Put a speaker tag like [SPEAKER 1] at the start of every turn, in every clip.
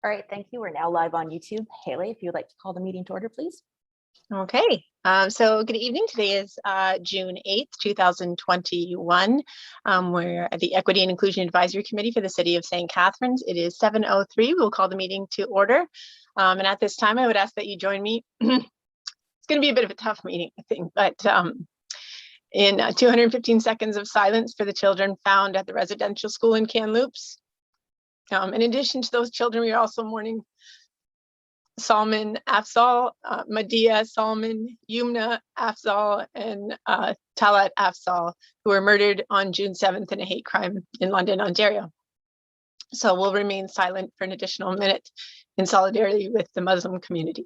[SPEAKER 1] All right, thank you. We're now live on YouTube. Haley, if you'd like to call the meeting to order, please.
[SPEAKER 2] Okay, so good evening. Today is June 8th, 2021. We're at the Equity and Inclusion Advisory Committee for the City of St. Catharines. It is 7:03. We'll call the meeting to order. And at this time, I would ask that you join me. It's going to be a bit of a tough meeting, I think, but in 215 seconds of silence for the children found at the residential school in Kamloops. In addition to those children, we are also mourning Salman Afzal, Madia Salman, Yumna Afzal, and Talat Afzal, who were murdered on June 7th in a hate crime in London, Ontario. So we'll remain silent for an additional minute in solidarity with the Muslim community.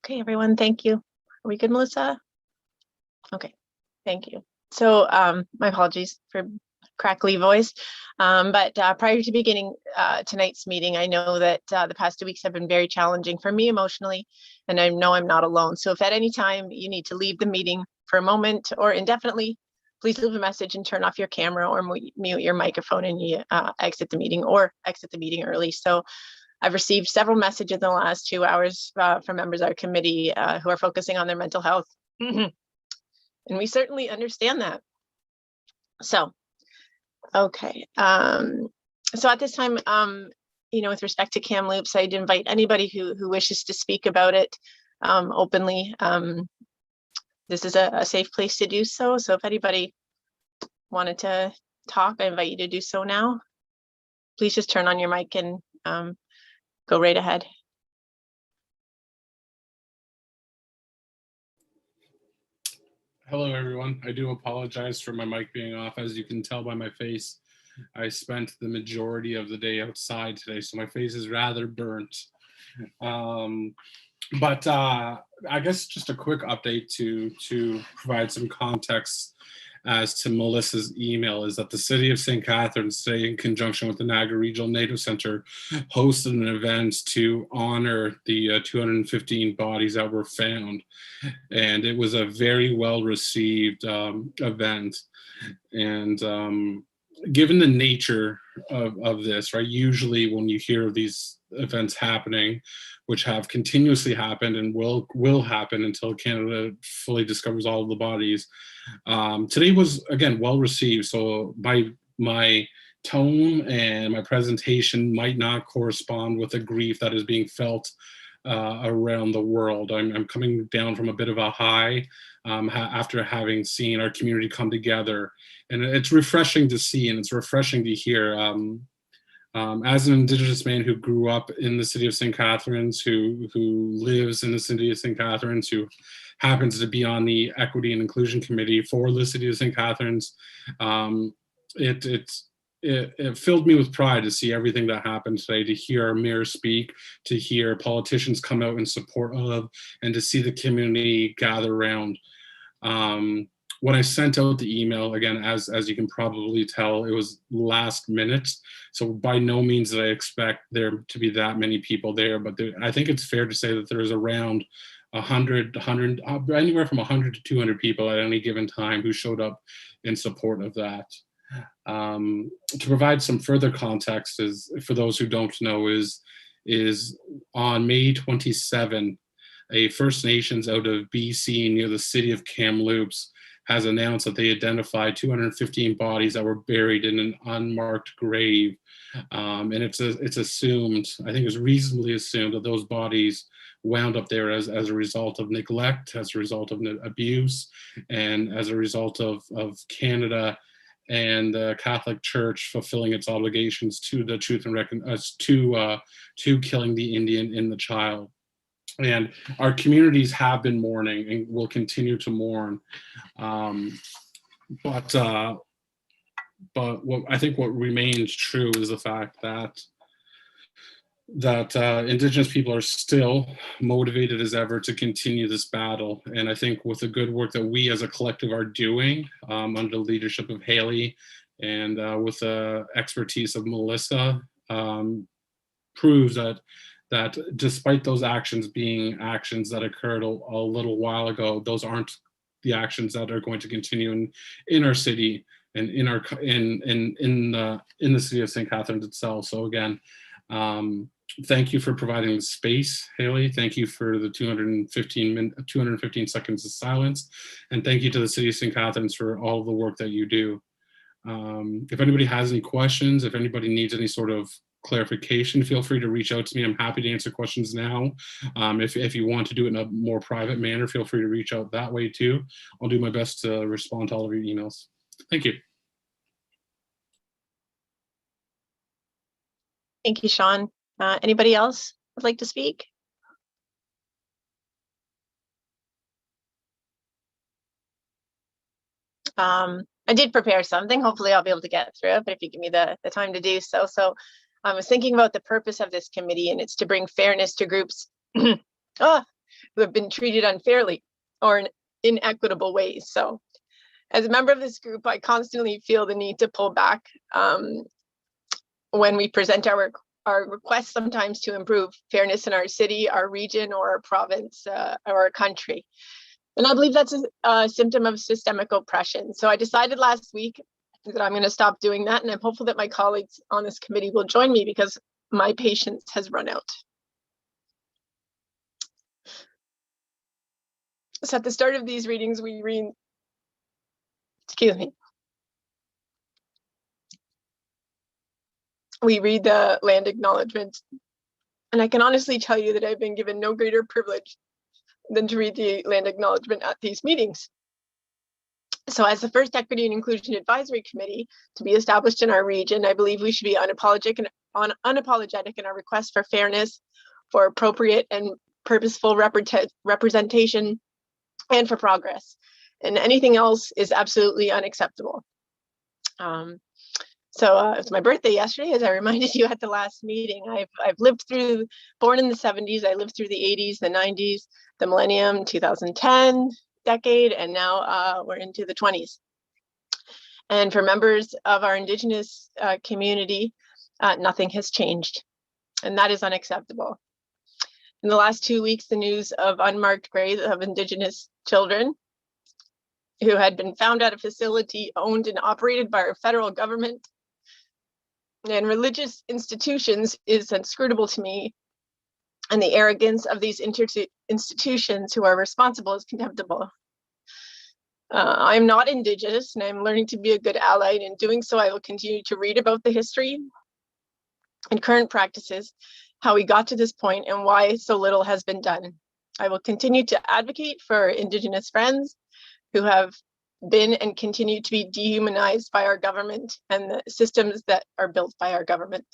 [SPEAKER 2] Okay, everyone, thank you. Are we good, Melissa? Okay, thank you. So my apologies for crackly voice, but prior to beginning tonight's meeting, I know that the past 2 weeks have been very challenging for me emotionally, and I know I'm not alone. So if at any time you need to leave the meeting for a moment or indefinitely, please leave a message and turn off your camera or mute your microphone and you exit the meeting or exit the meeting early. So I've received several messages in the last 2 hours from members of our committee who are focusing on their mental health. And we certainly understand that. So, okay. So at this time, you know, with respect to Kamloops, I'd invite anybody who wishes to speak about it openly. This is a safe place to do so. So if anybody wanted to talk, I invite you to do so now. Please just turn on your mic and go right ahead.
[SPEAKER 3] Hello, everyone. I do apologize for my mic being off. As you can tell by my face, I spent the majority of the day outside today, so my face is rather burnt. But I guess just a quick update to provide some context as to Melissa's email is that the City of St. Catharines today, in conjunction with the Niagara Regional Native Center, hosted an event to honor the 215 bodies that were found. And it was a very well received event. And given the nature of this, right, usually when you hear of these events happening, which have continuously happened and will happen until Canada fully discovers all of the bodies. Today was, again, well received. So my tone and my presentation might not correspond with the grief that is being felt around the world. I'm coming down from a bit of a high after having seen our community come together. And it's refreshing to see, and it's refreshing to hear. As an Indigenous man who grew up in the city of St. Catharines, who lives in the city of St. Catharines, who happens to be on the Equity and Inclusion Committee for the city of St. Catharines, it filled me with pride to see everything that happened today, to hear our mayor speak, to hear politicians come out in support of, and to see the community gather around. When I sent out the email, again, as you can probably tell, it was last minute. So by no means did I expect there to be that many people there, but I think it's fair to say that there is around 100, anywhere from 100 to 200 people at any given time who showed up in support of that. To provide some further context, is for those who don't know, is on May 27, a First Nations out of BC near the city of Kamloops has announced that they identified 215 bodies that were buried in an unmarked grave. And it's assumed, I think it's reasonably assumed, that those bodies wound up there as a result of neglect, as a result of abuse, and as a result of Canada and the Catholic Church fulfilling its obligations to the truth and to killing the Indian in the child. And our communities have been mourning and will continue to mourn. But what I think what remains true is the fact that Indigenous people are still motivated as ever to continue this battle. And I think with the good work that we as a collective are doing under the leadership of Haley and with the expertise of Melissa, proves that despite those actions being actions that occurred a little while ago, those aren't the actions that are going to continue in our city and in the city of St. Catharines itself. So again, thank you for providing the space, Haley. Thank you for the 215 seconds of silence, and thank you to the city of St. Catharines for all of the work that you do. If anybody has any questions, if anybody needs any sort of clarification, feel free to reach out to me. I'm happy to answer questions now. If you want to do it in a more private manner, feel free to reach out that way too. I'll do my best to respond to all of your emails. Thank you.
[SPEAKER 2] Thank you, Sean. Anybody else would like to speak? I did prepare something. Hopefully I'll be able to get through it, but if you give me the time to do so. So I was thinking about the purpose of this committee, and it's to bring fairness to groups who have been treated unfairly or in inequitable ways. So as a member of this group, I constantly feel the need to pull back when we present our requests sometimes to improve fairness in our city, our region, or our province, or our country. And I believe that's a symptom of systemic oppression. So I decided last week that I'm going to stop doing that, and I'm hopeful that my colleagues on this committee will join me because my patience has run out. So at the start of these readings, we read, we read the land acknowledgement. And I can honestly tell you that I've been given no greater privilege than to read the land acknowledgement at these meetings. So as the first Equity and Inclusion Advisory Committee to be established in our region, I believe we should be unapologetic in our request for fairness, for appropriate and purposeful representation, and for progress. And anything else is absolutely unacceptable. So it's my birthday yesterday, as I reminded you at the last meeting. I've lived through, born in the 70s, I lived through the 80s, the 90s, the millennium, 2010 decade, and now we're into the 20s. And for members of our Indigenous community, nothing has changed, and that is unacceptable. In the last 2 weeks, the news of unmarked graves of Indigenous children who had been found at a facility owned and operated by our federal government and religious institutions is inscrutable to me, and the arrogance of these institutions who are responsible is contemptible. I'm not Indigenous, and I'm learning to be a good ally, and in doing so, I will continue to read about the history and current practices, how we got to this point, and why so little has been done. I will continue to advocate for Indigenous friends who have been and continue to be dehumanized by our government and the systems that are built by our government.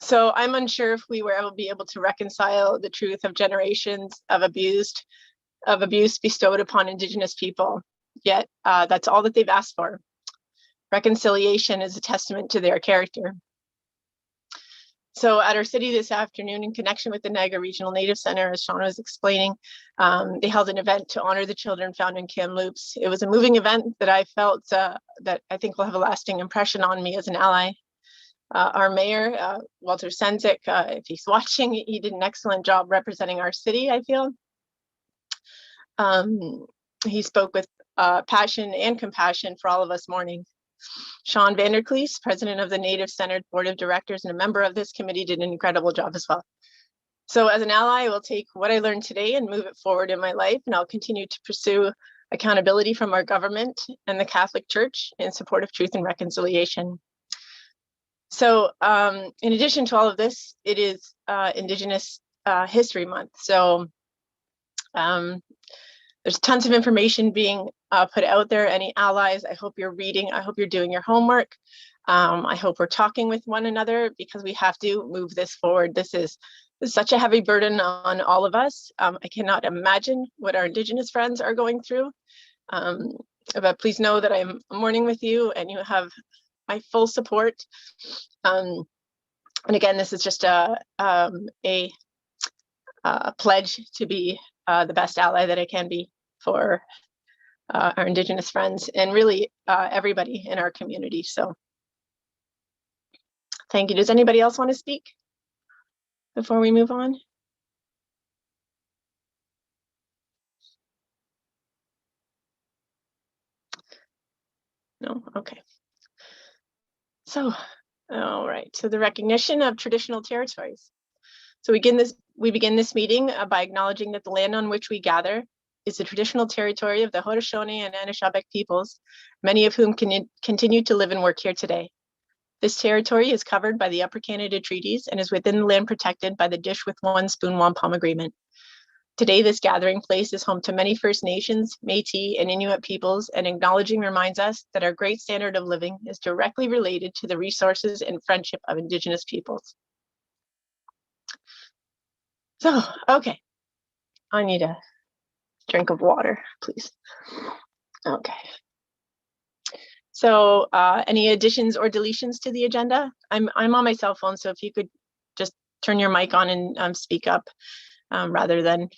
[SPEAKER 2] So I'm unsure if we will be able to reconcile the truth of generations of abuse bestowed upon Indigenous people. Yet that's all that they've asked for. Reconciliation is a testament to their character. So at our city this afternoon, in connection with the Niagara Regional Native Center, as Sean was explaining, they held an event to honor the children found in Kamloops. It was a moving event that I felt that I think will have a lasting impression on me as an ally. Our mayor, Walter Senzik, if he's watching, he did an excellent job representing our city, I feel. He spoke with passion and compassion for all of us mourning. Sean Vanderklees, president of the Native Centered Board of Directors and a member of this committee, did an incredible job as well. So as an ally, I will take what I learned today and move it forward in my life, and I'll continue to pursue accountability from our government and the Catholic Church in support of truth and reconciliation. So in addition to all of this, it is Indigenous History Month. So there's tons of information being put out there. Any allies, I hope you're reading. I hope you're doing your homework. I hope we're talking with one another because we have to move this forward. This is such a heavy burden on all of us. I cannot imagine what our Indigenous friends are going through. But please know that I'm mourning with you and you have my full support. And again, this is just a pledge to be the best ally that I can be for our Indigenous friends and really everybody in our community. So thank you. Does anybody else want to speak before we move on? No? Okay. So, all right. So the recognition of traditional territories. So we begin this meeting by acknowledging that the land on which we gather is the traditional territory of the Haudenosaunee and Anishinaabe peoples, many of whom continue to live and work here today. This territory is covered by the Upper Canada Treaties and is within the land protected by the Dish with One Spoon Wampum Agreement. Today, this gathering place is home to many First Nations, Métis, and Inuit peoples, and acknowledging reminds us that our great standard of living is directly related to the resources and friendship of Indigenous peoples. So, okay, I need a drink of water, please. Okay. So any additions or deletions to the agenda? I'm on my cell phone, so if you could just turn your mic on and speak up rather than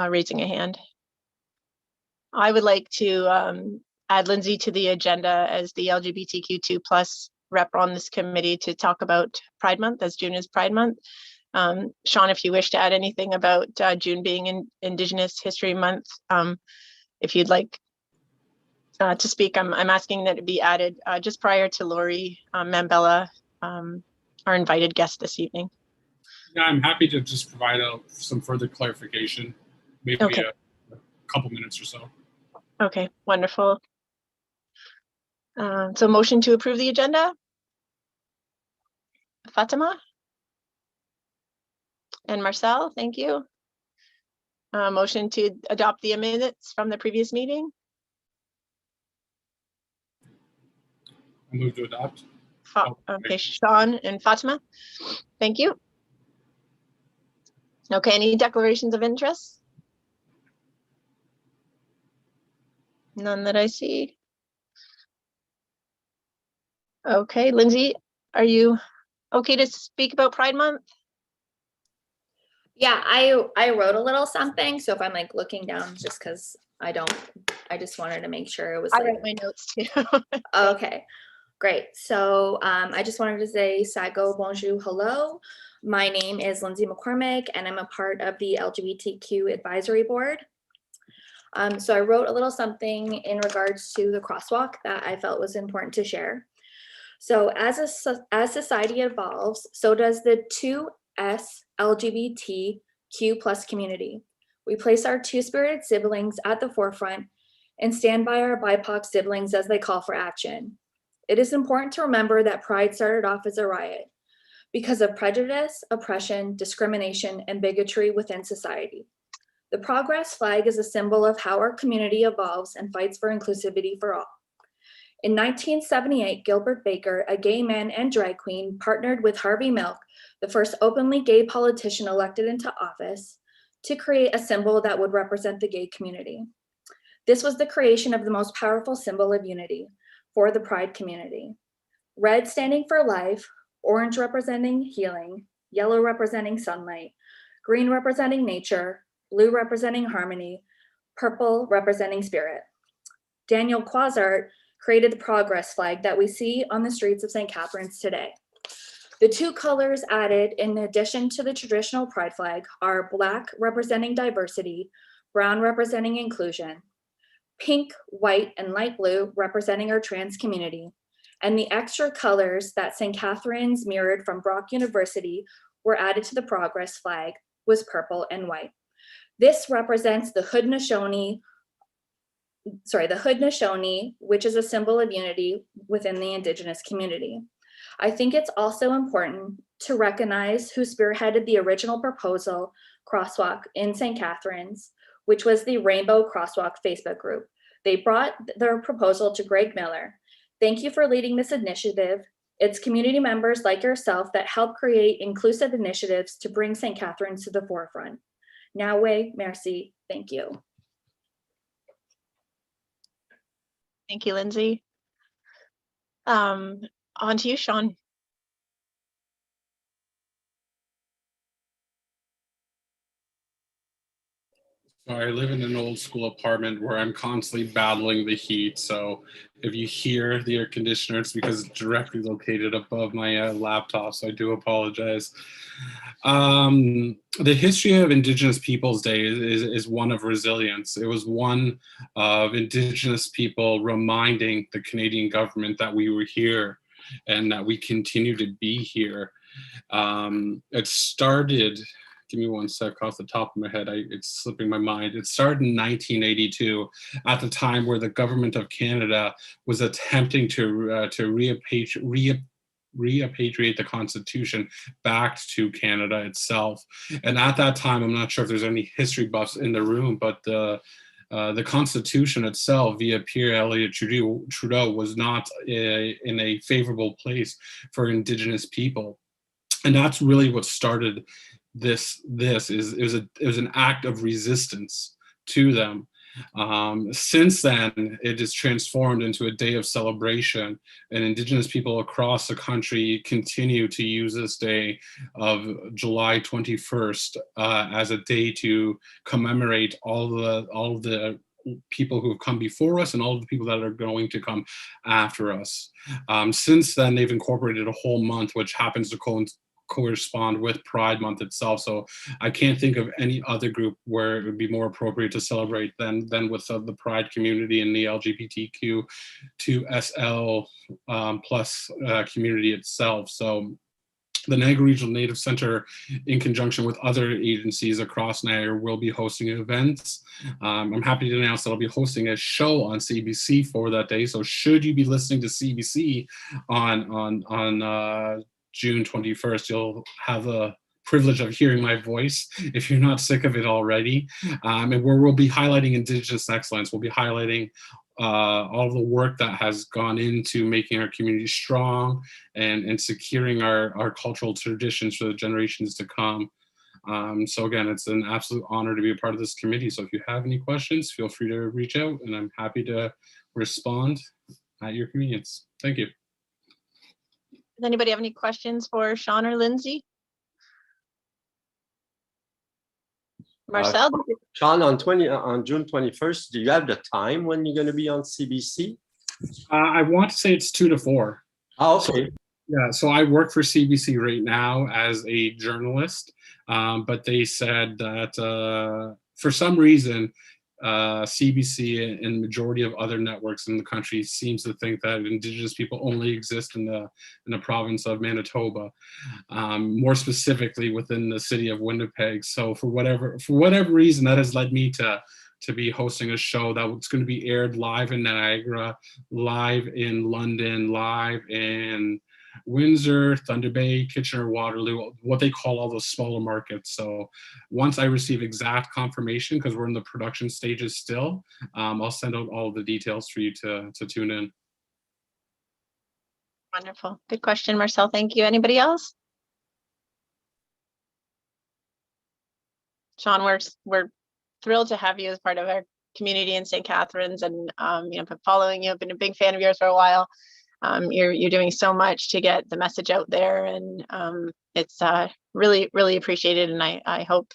[SPEAKER 2] raising a hand. I would like to add Lindsay to the agenda as the LGBTQ2+ rep on this committee to talk about Pride Month, as June is Pride Month. Sean, if you wish to add anything about June being Indigenous History Month, if you'd like to speak, I'm asking that it be added just prior to Lori Mambella, our invited guest this evening.
[SPEAKER 3] Yeah, I'm happy to just provide some further clarification, maybe
[SPEAKER 2] Okay.
[SPEAKER 3] a couple minutes or so.
[SPEAKER 2] Okay, wonderful. So motion to approve the agenda? Fatima? And Marcel, thank you. Motion to adopt the minutes from the previous meeting?
[SPEAKER 3] I move to adopt.
[SPEAKER 2] Okay, Sean and Fatima, thank you. Okay, any declarations of interest? None that I see. Okay, Lindsay, are you okay to speak about Pride Month?
[SPEAKER 4] Yeah, I wrote a little something. So if I'm like looking down, just because I just wanted to make sure it was.
[SPEAKER 2] I
[SPEAKER 4] like,
[SPEAKER 2] wrote my notes too.
[SPEAKER 4] Okay, great. So I just wanted to say Sago, bonjour, hello. My name is Lindsay McCormick, and I'm a part of the LGBTQ advisory board. So I wrote a little something in regards to the crosswalk that I felt was important to share. So as society evolves, so does the 2S LGBTQ+ community. We place our two-spirited siblings at the forefront and stand by our BIPOC siblings as they call for action. It is important to remember that Pride started off as a riot because of prejudice, oppression, discrimination, and bigotry within society. The progress flag is a symbol of how our community evolves and fights for inclusivity for all. In 1978, Gilbert Baker, a gay man and drag queen, partnered with Harvey Milk, the first openly gay politician elected into office, to create a symbol that would represent the gay community. This was the creation of the most powerful symbol of unity for the Pride community. Red standing for life, orange representing healing, yellow representing sunlight, green representing nature, blue representing harmony, purple representing spirit. Daniel Quasart created the progress flag that we see on the streets of St. Catharines today. The two colors added in addition to the traditional Pride flag are black representing diversity, brown representing inclusion, pink, white, and light blue representing our trans community, and the extra colors that St. Catharines mirrored from Brock University were added to the progress flag was purple and white. This represents the Haudenosaunee, which is a symbol of unity within the Indigenous community. I think it's also important to recognize who spearheaded the original proposal crosswalk in St. Catharines, which was the Rainbow Crosswalk Facebook group. They brought their proposal to Greg Miller. Thank you for leading this initiative. It's community members like yourself that help create inclusive initiatives to bring St. Catharines to the forefront. Nawe, merci, thank you.
[SPEAKER 2] Thank you, Lindsay. On to you, Sean.
[SPEAKER 3] So I live in an old school apartment where I'm constantly battling the heat. So if you hear the air conditioner, it's because it's directly located above my laptop. So I do apologize. The history of Indigenous Peoples Day is one of resilience. It was one of Indigenous people reminding the Canadian government that we were here and that we continue to be here. It started, give me one sec off the top of my head, it's slipping my mind. It started in 1982 at the time where the government of Canada was attempting to repatriate the Constitution back to Canada itself. And at that time, I'm not sure if there's any history buffs in the room, but the Constitution itself, via Pierre Elliott Trudeau, was not in a favorable place for Indigenous people. And that's really what started this. It was an act of resistance to them. Since then, it is transformed into a day of celebration, and Indigenous people across the country continue to use this day of July 21st as a day to commemorate all the people who have come before us and all of the people that are going to come after us. Since then, they've incorporated a whole month, which happens to correspond with Pride Month itself. So I can't think of any other group where it would be more appropriate to celebrate than with the Pride community and the LGBTQ2SL plus community itself. So the Niagara Regional Native Center, in conjunction with other agencies across Niagara, will be hosting events. I'm happy to announce that I'll be hosting a show on CBC for that day. So should you be listening to CBC on June 21st, you'll have the privilege of hearing my voice if you're not sick of it already. And where we'll be highlighting Indigenous excellence. We'll be highlighting all of the work that has gone into making our community strong and securing our cultural traditions for the generations to come. So again, it's an absolute honor to be a part of this committee. So if you have any questions, feel free to reach out and I'm happy to respond at your convenience. Thank you.
[SPEAKER 2] Does anybody have any questions for Sean or Lindsay? Marcel?
[SPEAKER 5] Sean, on June 21st, do you have the time when you're going to be on CBC?
[SPEAKER 3] I want to say it's 2 to 4.
[SPEAKER 5] Oh, okay.
[SPEAKER 3] Yeah, so I work for CBC right now as a journalist, but they said that for some reason, CBC and the majority of other networks in the country seems to think that Indigenous people only exist in the province of Manitoba, more specifically within the city of Winnipeg. So for whatever reason, that has led me to be hosting a show that's going to be aired live in Niagara, live in London, live in Windsor, Thunder Bay, Kitchener, Waterloo, what they call all those smaller markets. So once I receive exact confirmation, because we're in the production stages still, I'll send out all the details for you to tune in.
[SPEAKER 2] Wonderful. Good question, Marcel. Thank you. Anybody else? Sean, we're thrilled to have you as part of our community in St. Catharines, and been following you. I've been a big fan of yours for a while. You're doing so much to get the message out there, and it's really, really appreciated. And I hope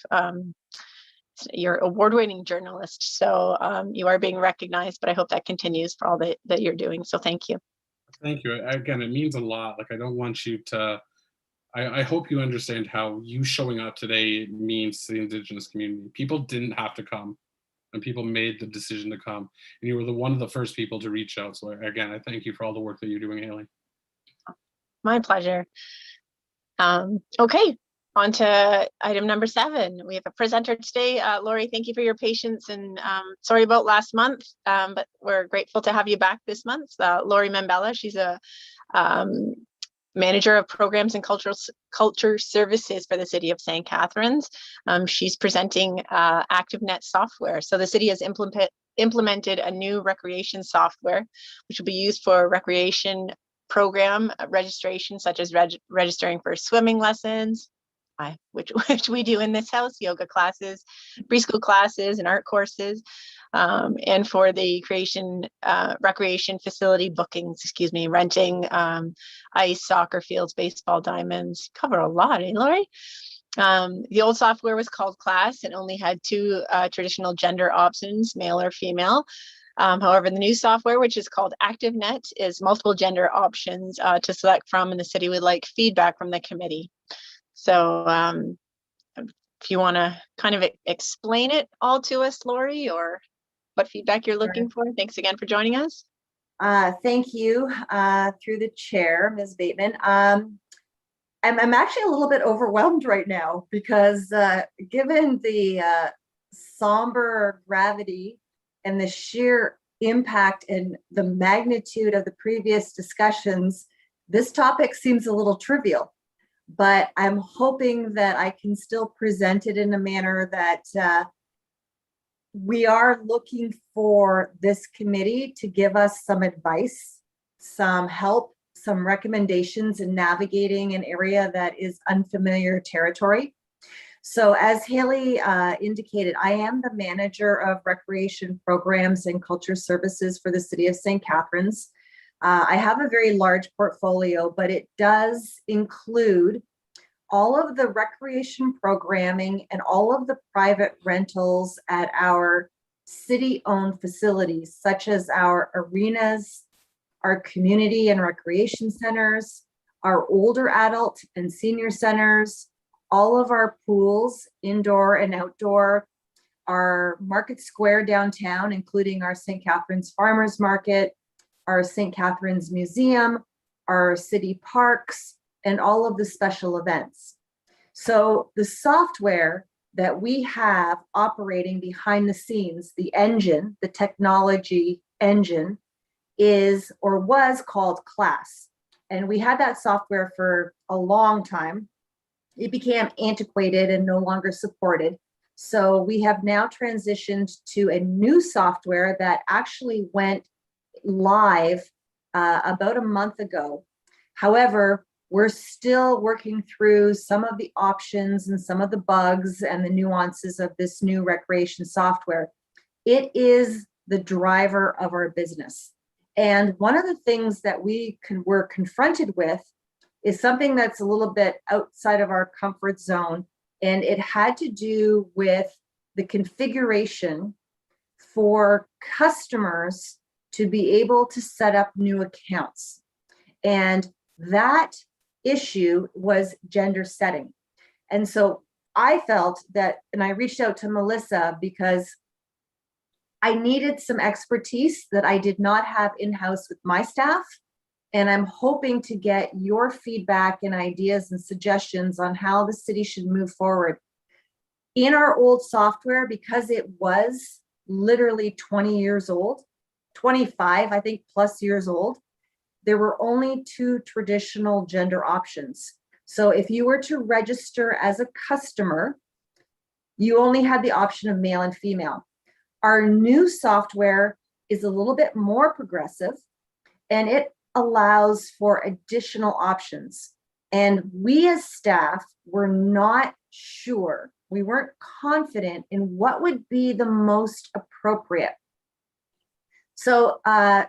[SPEAKER 2] you're an award-winning journalist, so you are being recognized, but I hope that continues for all that you're doing. So thank you.
[SPEAKER 3] Thank you. Again, it means a lot. Like, I don't want you to, I hope you understand how you showing up today means to the Indigenous community. People didn't have to come, and people made the decision to come, and you were one of the first people to reach out. So again, I thank you for all the work that you're doing, Haley.
[SPEAKER 2] My pleasure. Okay, on to item number 7. We have a presenter today. Lori, thank you for your patience, and sorry about last month, but we're grateful to have you back this month. Lori Membella, she's a manager of programs and culture services for the city of St. Catharines. She's presenting ActiveNet software. So the city has implemented a new recreation software, which will be used for recreation program registration, such as registering for swimming lessons, which we do in this house, yoga classes, preschool classes, and art courses, and for the recreation facility bookings, renting ice, soccer fields, baseball diamonds. Cover a lot, eh, Lori? The old software was called Class and only had 2 traditional gender options, male or female. However, the new software, which is called ActiveNet, is multiple gender options to select from, and the city would like feedback from the committee. So if you want to kind of explain it all to us, Lori, or what feedback you're looking for. Thanks again for joining us.
[SPEAKER 6] Thank you through the chair, Ms. Bateman. I'm actually a little bit overwhelmed right now because given the somber gravity and the sheer impact and the magnitude of the previous discussions, this topic seems a little trivial, but I'm hoping that I can still present it in a manner that we are looking for this committee to give us some advice, some help, some recommendations in navigating an area that is unfamiliar territory. So as Haley indicated, I am the manager of recreation programs and culture services for the city of St. Catharines. I have a very large portfolio, but it does include all of the recreation programming and all of the private rentals at our city-owned facilities, such as our arenas, our community and recreation centers, our older adult and senior centers, all of our pools, indoor and outdoor, our market square downtown, including our St. Catharines Farmers Market, our St. Catharines Museum, our city parks, and all of the special events. So the software that we have operating behind the scenes, the engine, the technology engine, is or was called Class. And we had that software for a long time. It became antiquated and no longer supported. So we have now transitioned to a new software that actually went live about a month ago. However, we're still working through some of the options and some of the bugs and the nuances of this new recreation software. It is the driver of our business. And one of the things that we're confronted with is something that's a little bit outside of our comfort zone. And it had to do with the configuration for customers to be able to set up new accounts. And that issue was gender setting. And so I felt that, and I reached out to Melissa because I needed some expertise that I did not have in-house with my staff. And I'm hoping to get your feedback and ideas and suggestions on how the city should move forward. In our old software, because it was literally 20 years old, 25, I think, plus years old, there were only 2 traditional gender options. So if you were to register as a customer, you only had the option of male and female. Our new software is a little bit more progressive, and it allows for additional options. And we as staff were not sure, we weren't confident in what would be the most appropriate. So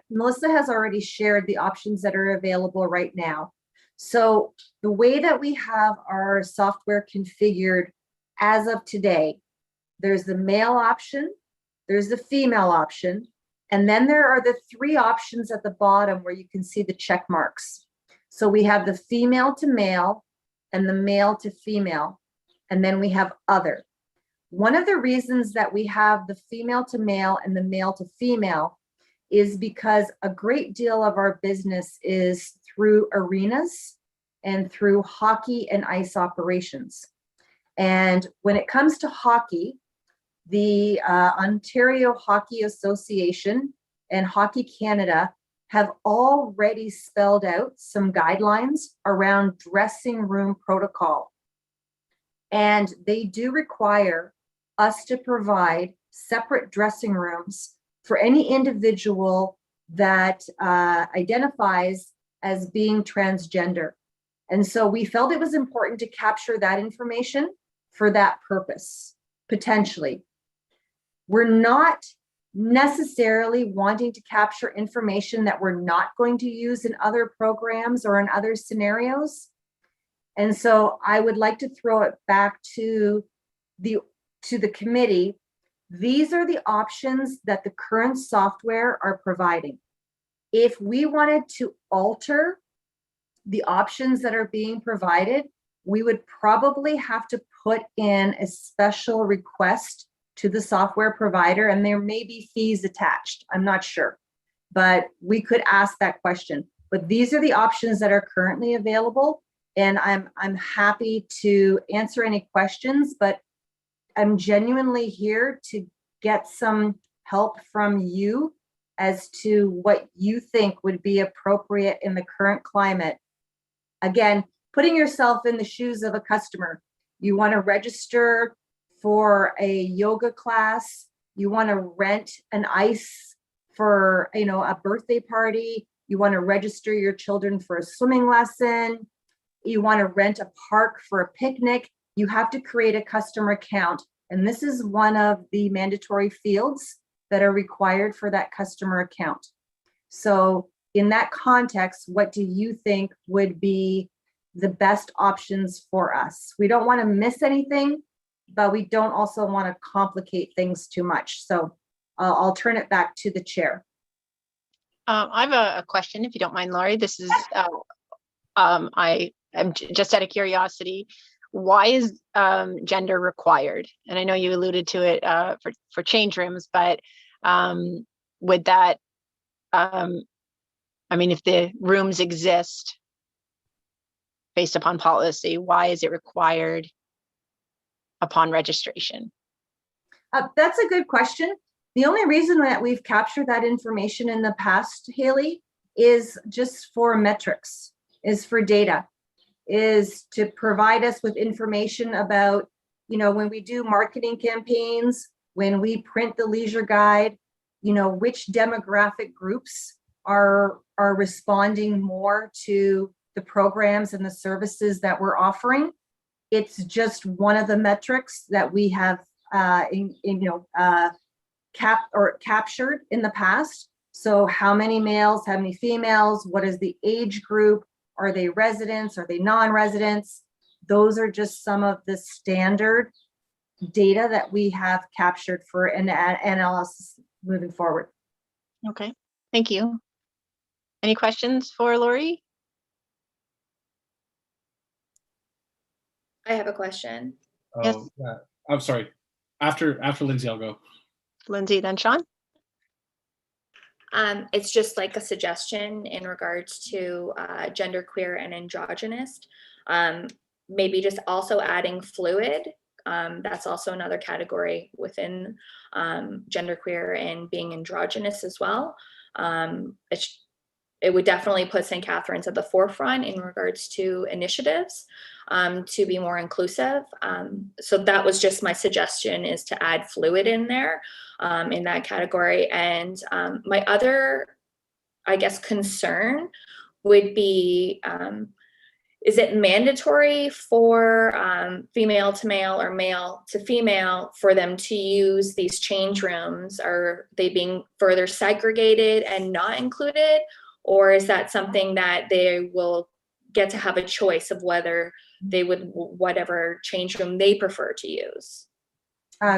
[SPEAKER 6] Melissa has already shared the options that are available right now. So the way that we have our software configured as of today, there's the male option, there's the female option, and then there are the 3 options at the bottom where you can see the check marks. So we have the female to male and the male to female, and then we have other. One of the reasons that we have the female to male and the male to female is because a great deal of our business is through arenas and through hockey and ice operations. And when it comes to hockey, the Ontario Hockey Association and Hockey Canada have already spelled out some guidelines around dressing room protocol. And they do require us to provide separate dressing rooms for any individual that identifies as being transgender. And so we felt it was important to capture that information for that purpose, potentially. We're not necessarily wanting to capture information that we're not going to use in other programs or in other scenarios. And so I would like to throw it back to the committee. These are the options that the current software are providing. If we wanted to alter the options that are being provided, we would probably have to put in a special request to the software provider, and there may be fees attached. I'm not sure, but we could ask that question. But these are the options that are currently available, and I'm happy to answer any questions, but I'm genuinely here to get some help from you as to what you think would be appropriate in the current climate. Again, putting yourself in the shoes of a customer. You want to register for a yoga class, you want to rent an ice for, a birthday party, you want to register your children for a swimming lesson, you want to rent a park for a picnic. you have to create a customer account. And this is one of the mandatory fields that are required for that customer account. So in that context, what do you think would be the best options for us? We don't want to miss anything, but we don't also want to complicate things too much. So I'll turn it back to the chair.
[SPEAKER 2] I have a question, if you don't mind, Laurie. This is, I am just out of curiosity. Why is gender required? And I know you alluded to it for change rooms, but would that, I mean, if the rooms exist based upon policy, why is it required upon registration?
[SPEAKER 6] That's a good question. The only reason that we've captured that information in the past, Haley, is just for metrics, is for data, is to provide us with information about, you know, when we do marketing campaigns, when we print the leisure guide, you know, which demographic groups are responding more to the programs and the services that we're offering. It's just one of the metrics that we have captured in the past. So how many males, how many females, what is the age group? Are they residents? Are they non-residents? Those are just some of the standard data that we have captured for an analysis moving forward.
[SPEAKER 2] Okay, thank you. Any questions for Laurie?
[SPEAKER 4] I have a question.
[SPEAKER 2] Yes.
[SPEAKER 3] Oh, yeah. I'm sorry. After Lindsay, I'll go.
[SPEAKER 2] Lindsay, then Sean?
[SPEAKER 4] It's just like a suggestion in regards to genderqueer and androgynous. Maybe just also adding fluid. That's also another category within genderqueer and being androgynous as well. It would definitely put St. Catharines at the forefront in regards to initiatives to be more inclusive. So that was just my suggestion, is to add fluid in there in that category. And my other, I guess, concern would be, is it mandatory for female to male or male to female for them to use these change rooms? Are they being further segregated and not included? Or is that something that they will get to have a choice of whether they would, whatever change room they prefer to use?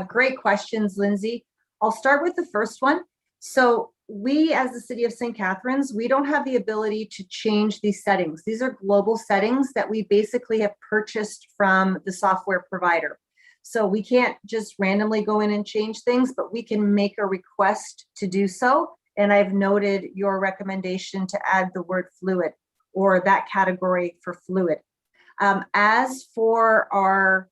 [SPEAKER 6] Great questions, Lindsay. I'll start with the first one. So we, as the City of St. Catharines, we don't have the ability to change these settings. These are global settings that we basically have purchased from the software provider. So we can't just randomly go in and change things, but we can make a request to do so. And I've noted your recommendation to add the word fluid, or that category for fluid. As for our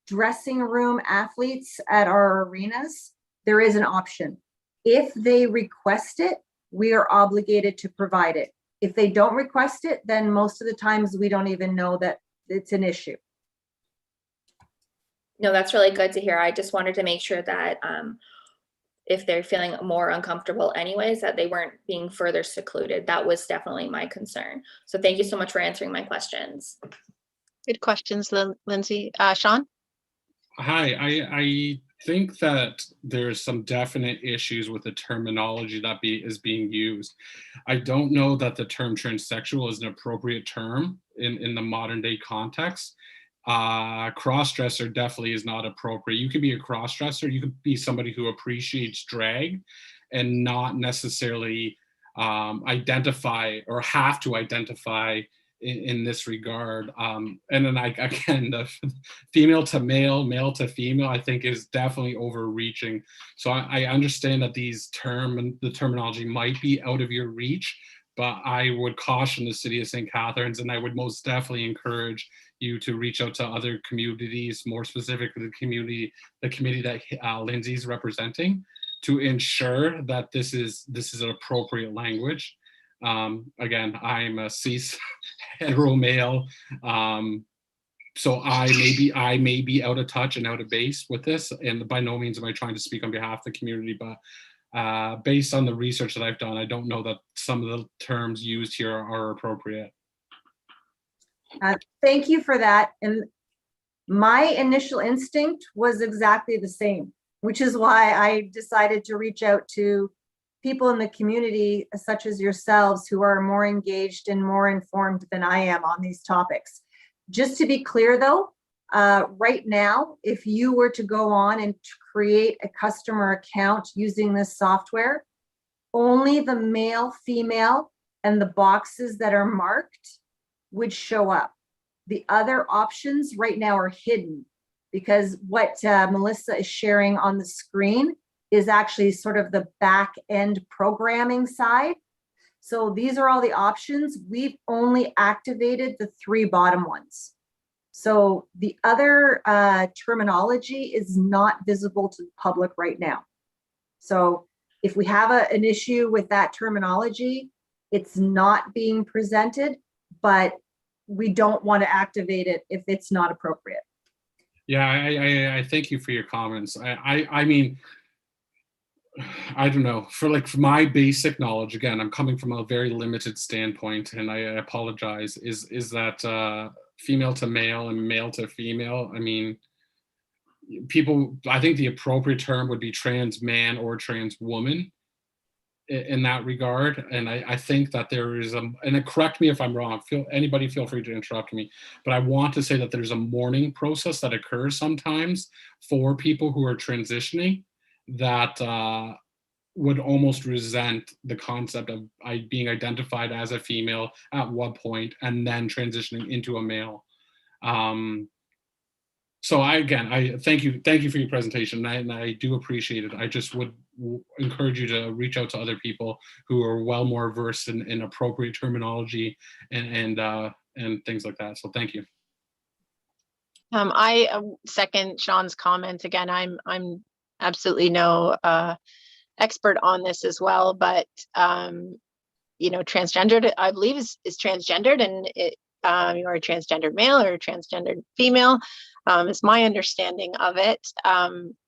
[SPEAKER 6] dressing room athletes at our arenas, there is an option. If they request it, we are obligated to provide it. If they don't request it, then most of the times we don't even know that it's an issue.
[SPEAKER 4] No, that's really good to hear. I just wanted to make sure that if they're feeling more uncomfortable anyways, that they weren't being further secluded. That was definitely my concern. So thank you so much for answering my questions.
[SPEAKER 2] Good questions, Lindsay. Sean?
[SPEAKER 3] Hi, I think that there's some definite issues with the terminology that is being used. I don't know that the term transsexual is an appropriate term in the modern day context. Cross-dresser definitely is not appropriate. You could be a cross-dresser, you could be somebody who appreciates drag and not necessarily identify or have to identify in this regard. And then again, the female to male, male to female, I think is definitely overreaching. So I understand that the terminology might be out of your reach, but I would caution the City of St. Catharines, and I would most definitely encourage you to reach out to other communities, more specifically the committee that Lindsay's representing, to ensure that this is an appropriate language. Again, I'm a cis hetero male, so I may be out of touch and out of base with this, and by no means am I trying to speak on behalf of the community, but based on the research that I've done, I don't know that some of the terms used here are appropriate.
[SPEAKER 6] Thank you for that. And My initial instinct was exactly the same, which is why I decided to reach out to people in the community, such as yourselves, who are more engaged and more informed than I am on these topics. Just to be clear though, right now, if you were to go on and create a customer account using this software, only the male, female, and the boxes that are marked would show up. The other options right now are hidden, because what Melissa is sharing on the screen is actually sort of the back end programming side. So these are all the options. We've only activated the 3 bottom ones. So the other terminology is not visible to the public right now. So if we have an issue with that terminology, it's not being presented, but we don't want to activate it if it's not appropriate.
[SPEAKER 3] Yeah, I thank you for your comments. I mean, I don't know, for my basic knowledge, again, I'm coming from a very limited standpoint, and I apologize, is that female to male and male to female. I mean, people, I think the appropriate term would be trans man or trans woman in that regard. And I think that there is and correct me if I'm wrong, anybody feel free to interrupt me, but I want to say that there's a mourning process that occurs sometimes for people who are transitioning that would almost resent the concept of being identified as a female at one point and then transitioning into a male. So I thank you for your presentation, and I do appreciate it. I just would encourage you to reach out to other people who are well more versed in appropriate terminology and things like that. So thank you.
[SPEAKER 2] I second Sean's comments. Again, I'm absolutely no expert on this as well, but you know, transgendered, I believe is transgendered, and you're a transgendered male or a transgendered female, is my understanding of it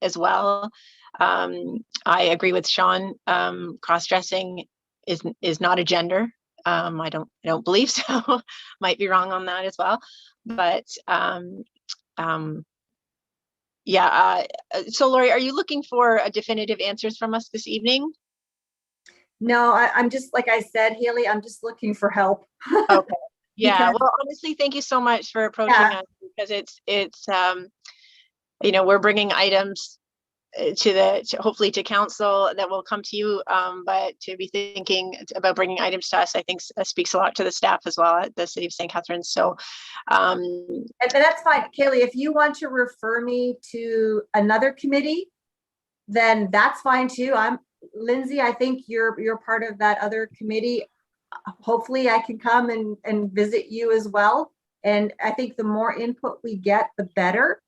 [SPEAKER 2] as well. I agree with Sean. Cross-dressing is not a gender. I don't believe so. Might be wrong on that as well, but yeah. So Lori, are you looking for definitive answers from us this evening?
[SPEAKER 6] No, I'm just, like I said, Haley, I'm just looking for help.
[SPEAKER 2] Okay. Yeah.
[SPEAKER 6] Because,
[SPEAKER 2] well, honestly, thank you so much for approaching us, because it's you know, we're bringing items to hopefully to council that will come to you, but to be thinking about bringing items to us, I think speaks a lot to the staff as well at the City of St. Catharines. So
[SPEAKER 6] and that's fine. Kaylee, if you want to refer me to another committee, then that's fine too. Lindsay, I think you're part of that other committee. Hopefully I can come and visit you as well. And I think the more input we get, the better.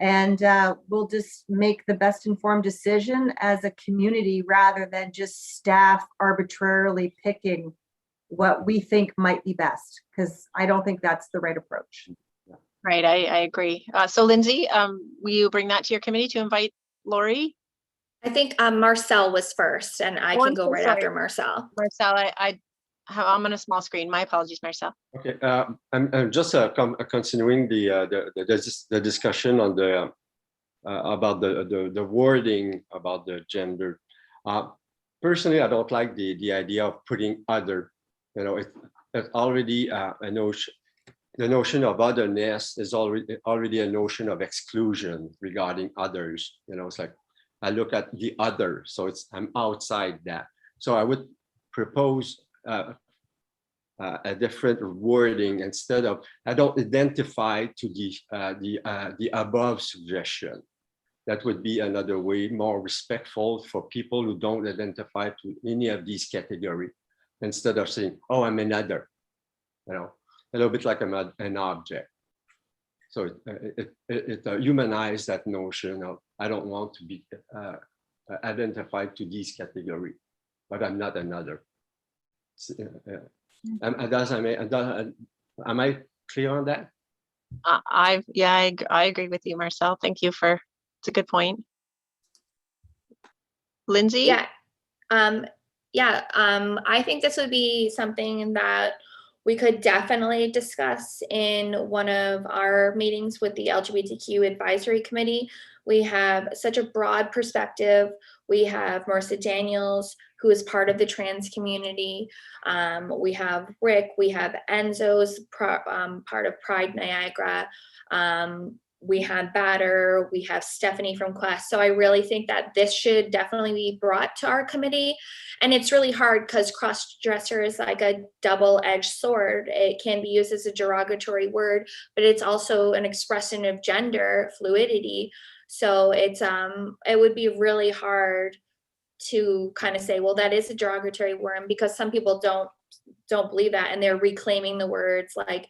[SPEAKER 6] And we'll just make the best informed decision as a community, rather than just staff arbitrarily picking what we think might be best, because I don't think that's the right approach.
[SPEAKER 2] right, I agree. So Lindsay, will you bring that to your committee to invite Lori?
[SPEAKER 4] I think Marcel was first, and I can go right after Marcel.
[SPEAKER 2] Marcel, I'm on a small screen. My apologies, Marcel.
[SPEAKER 5] Okay, I'm just continuing the discussion on the about the wording about the gender. Personally, I don't like the idea of putting other. You know, it's already a notion. The notion of otherness is already a notion of exclusion regarding others. You know, it's like I look at the other, so I'm outside that. So I would propose a different wording. Instead of I don't identify to the above suggestion. That would be another way, more respectful for people who don't identify to any of these categories. Instead of saying, "Oh, I'm another," you know, a little bit like an object. So it humanizes that notion of I don't want to be identified to these categories, but I'm not another. Am I clear on that?
[SPEAKER 2] I agree with you, Marcel. Thank you it's a good point. Lindsay?
[SPEAKER 4] Yeah. I think this would be something that we could definitely discuss in one of our meetings with the LGBTQ Advisory Committee. We have such a broad perspective. We have Marissa Daniels, who is part of the trans community. We have Rick, we have Enzo's part of Pride Niagara. We have Batter, we have Stephanie from Quest. So I really think that this should definitely be brought to our committee. And it's really hard because cross-dresser is like a double-edged sword. It can be used as a derogatory word, but it's also an expression of gender fluidity. So it's it would be really hard to kind of say, well, that is a derogatory word, because some people don't believe that, and they're reclaiming the words like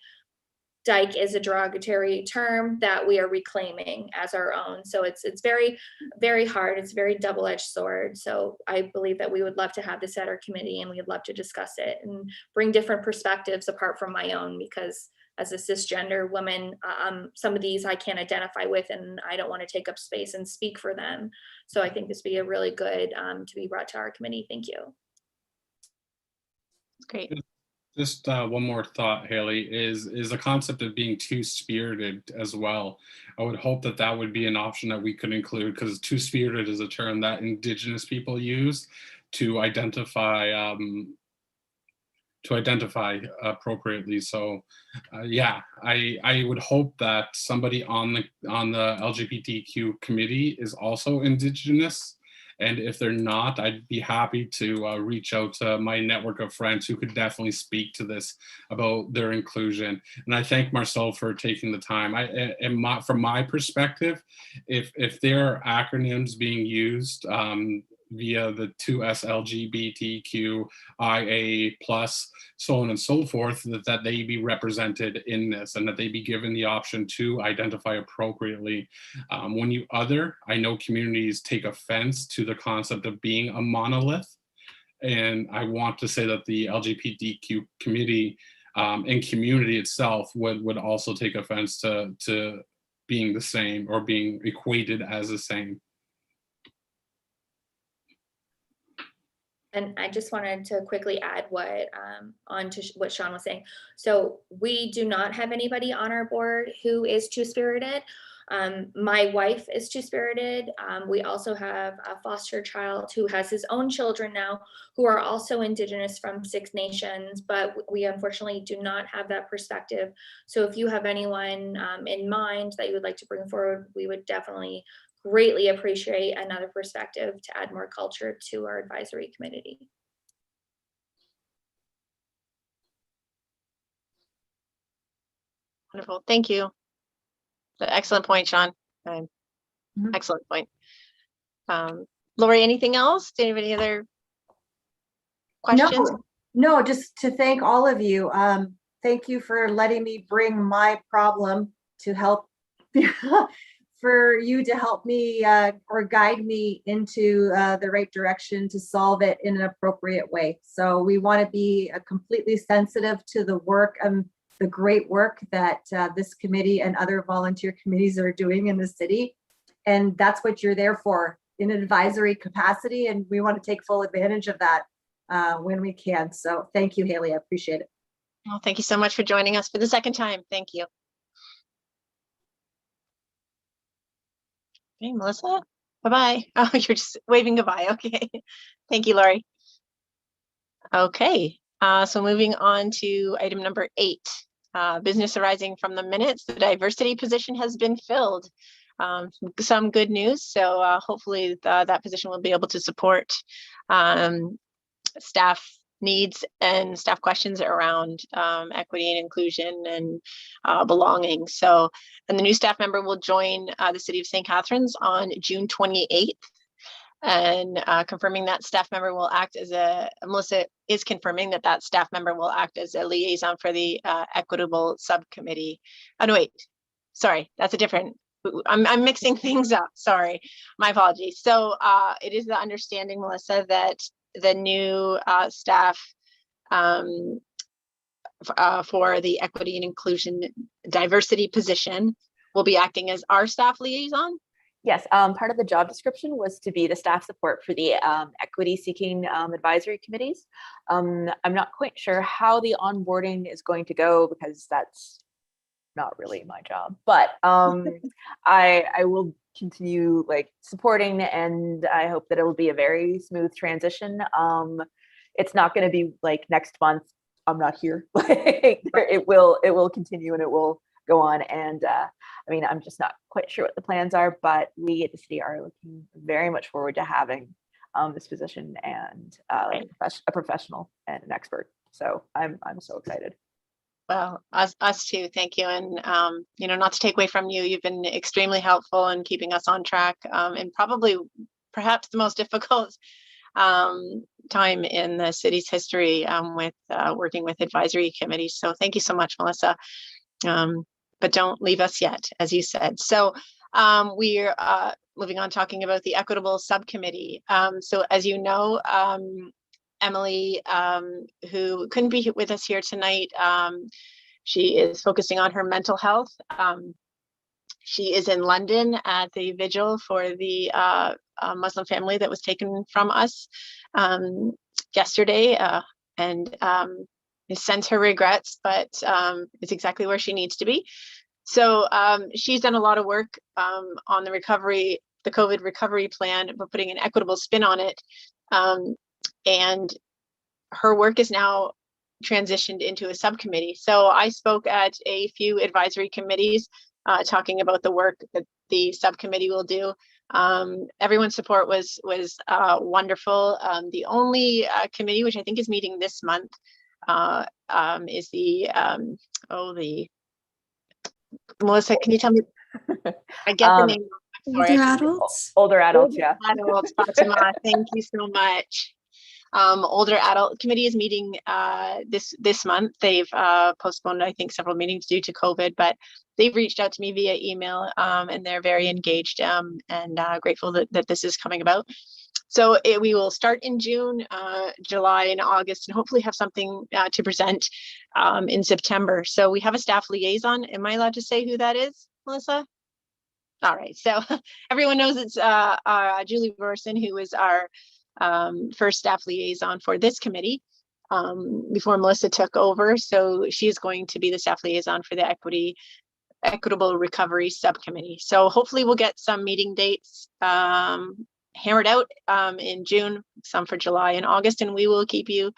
[SPEAKER 4] dyke is a derogatory term that we are reclaiming as our own. So it's very, very hard. It's a very double-edged sword. So I believe that we would love to have this at our committee, and we'd love to discuss it and bring different perspectives apart from my own, because as a cisgender woman, some of these I can't identify with, and I don't want to take up space and speak for them. So I think this would be a really good to be brought to our committee. Thank you.
[SPEAKER 2] Great.
[SPEAKER 3] Just one more thought, Haley, is the concept of being two-spirited as well. I would hope that that would be an option that we could include, because two-spirited is a term that Indigenous people use to identify appropriately. So yeah, I would hope that somebody on the LGBTQ committee is also Indigenous. And if they're not, I'd be happy to reach out to my network of friends who could definitely speak to this about their inclusion. And I thank Marcel for taking the time. From my perspective, if there are acronyms being used via the 2S LGBTQIA+, so on and so forth, that they be represented in this, and that they be given the option to identify appropriately. I know communities take offense to the concept of being a monolith, and I want to say that the LGBTQ committee and community itself would also take offense to being the same or being equated as the same.
[SPEAKER 4] And I just wanted to quickly add on to what Sean was saying. So we do not have anybody on our board who is two-spirited. My wife is two-spirited. We also have a foster child who has his own children now, who are also Indigenous from 6 nations, but we unfortunately do not have that perspective. So if you have anyone in mind that you would like to bring forward, we would definitely greatly appreciate another perspective to add more culture to our advisory committee.
[SPEAKER 2] Wonderful. Thank you. Excellent point, Sean. Excellent point. Lori, anything else? Anybody other questions?
[SPEAKER 6] No, just to thank all of you. Thank you for letting me bring my problem to help for you to help me or guide me into the right direction to solve it in an appropriate way. So we want to be completely sensitive to the work and the great work that this committee and other volunteer committees are doing in the city. And that's what you're there for, in an advisory capacity. And we want to take full advantage of that when we can. So thank you, Haley. I appreciate it.
[SPEAKER 2] Well, thank you so much for joining us for the second time. Thank you. Okay, Melissa, bye-bye. Oh, you're just waving goodbye. Okay. Thank you, Lori. Okay, so moving on to item number 8, business arising from the minutes. The diversity position has been filled. Some good news. So hopefully that position will be able to support staff needs and staff questions around equity and inclusion and belonging. So, and the new staff member will join the City of St. Catharines on June 28th. And confirming that staff member will act as Melissa is confirming that staff member will act as a liaison for the Equitable Subcommittee. Oh, no, wait, sorry, that's a different, I'm mixing things up. Sorry, my apologies. So it is the understanding, Melissa, that the new staff for the equity and inclusion diversity position will be acting as our staff liaison.
[SPEAKER 1] Yes, part of the job description was to be the staff support for the equity seeking advisory committees. I'm not quite sure how the onboarding is going to go because that's not really my job, but I will continue like supporting, and I hope that it will be a very smooth transition. It's not going to be like next month I'm not here. Like it will continue and it will go on. And I mean, I'm just not quite sure what the plans are, but we at the city are looking very much forward to having this position and a professional and an expert. So I'm so excited.
[SPEAKER 2] Well, us too. Thank you. And, you know, not to take away from you, you've been extremely helpful in keeping us on track, and probably perhaps the most difficult time in the city's history with working with advisory committees. So thank you so much, Melissa. But don't leave us yet, as you said. So we're moving on talking about the Equitable Subcommittee. So as you know, Emily, who couldn't be with us here tonight, she is focusing on her mental health. She is in London at the vigil for the Muslim family that was taken from us yesterday, and sends her regrets, but is exactly where she needs to be. So she's done a lot of work on the COVID recovery plan, but putting an equitable spin on it. And her work is now transitioned into a subcommittee. So I spoke at a few advisory committees talking about the work that the subcommittee will do. Everyone's support was wonderful. The only committee, which I think is meeting this month, is the Melissa, can you tell me? I get the name.
[SPEAKER 7] Older adults.
[SPEAKER 1] Older adults, yeah.
[SPEAKER 2] Adults, Fatima, thank you so much. Older adult committee is meeting this month. They've postponed, I think, several meetings due to COVID, but they've reached out to me via email, and they're very engaged and grateful that this is coming about. So we will start in June, July, and August, and hopefully have something to present in September. So we have a staff liaison. Am I allowed to say who that is, Melissa? All right. So everyone knows it's Julie Borson, who is our first staff liaison for this committee before Melissa took over. So she's going to be the staff liaison for the Equitable Recovery Subcommittee. So hopefully we'll get some meeting dates hammered out in June, some for July and August, and we will keep you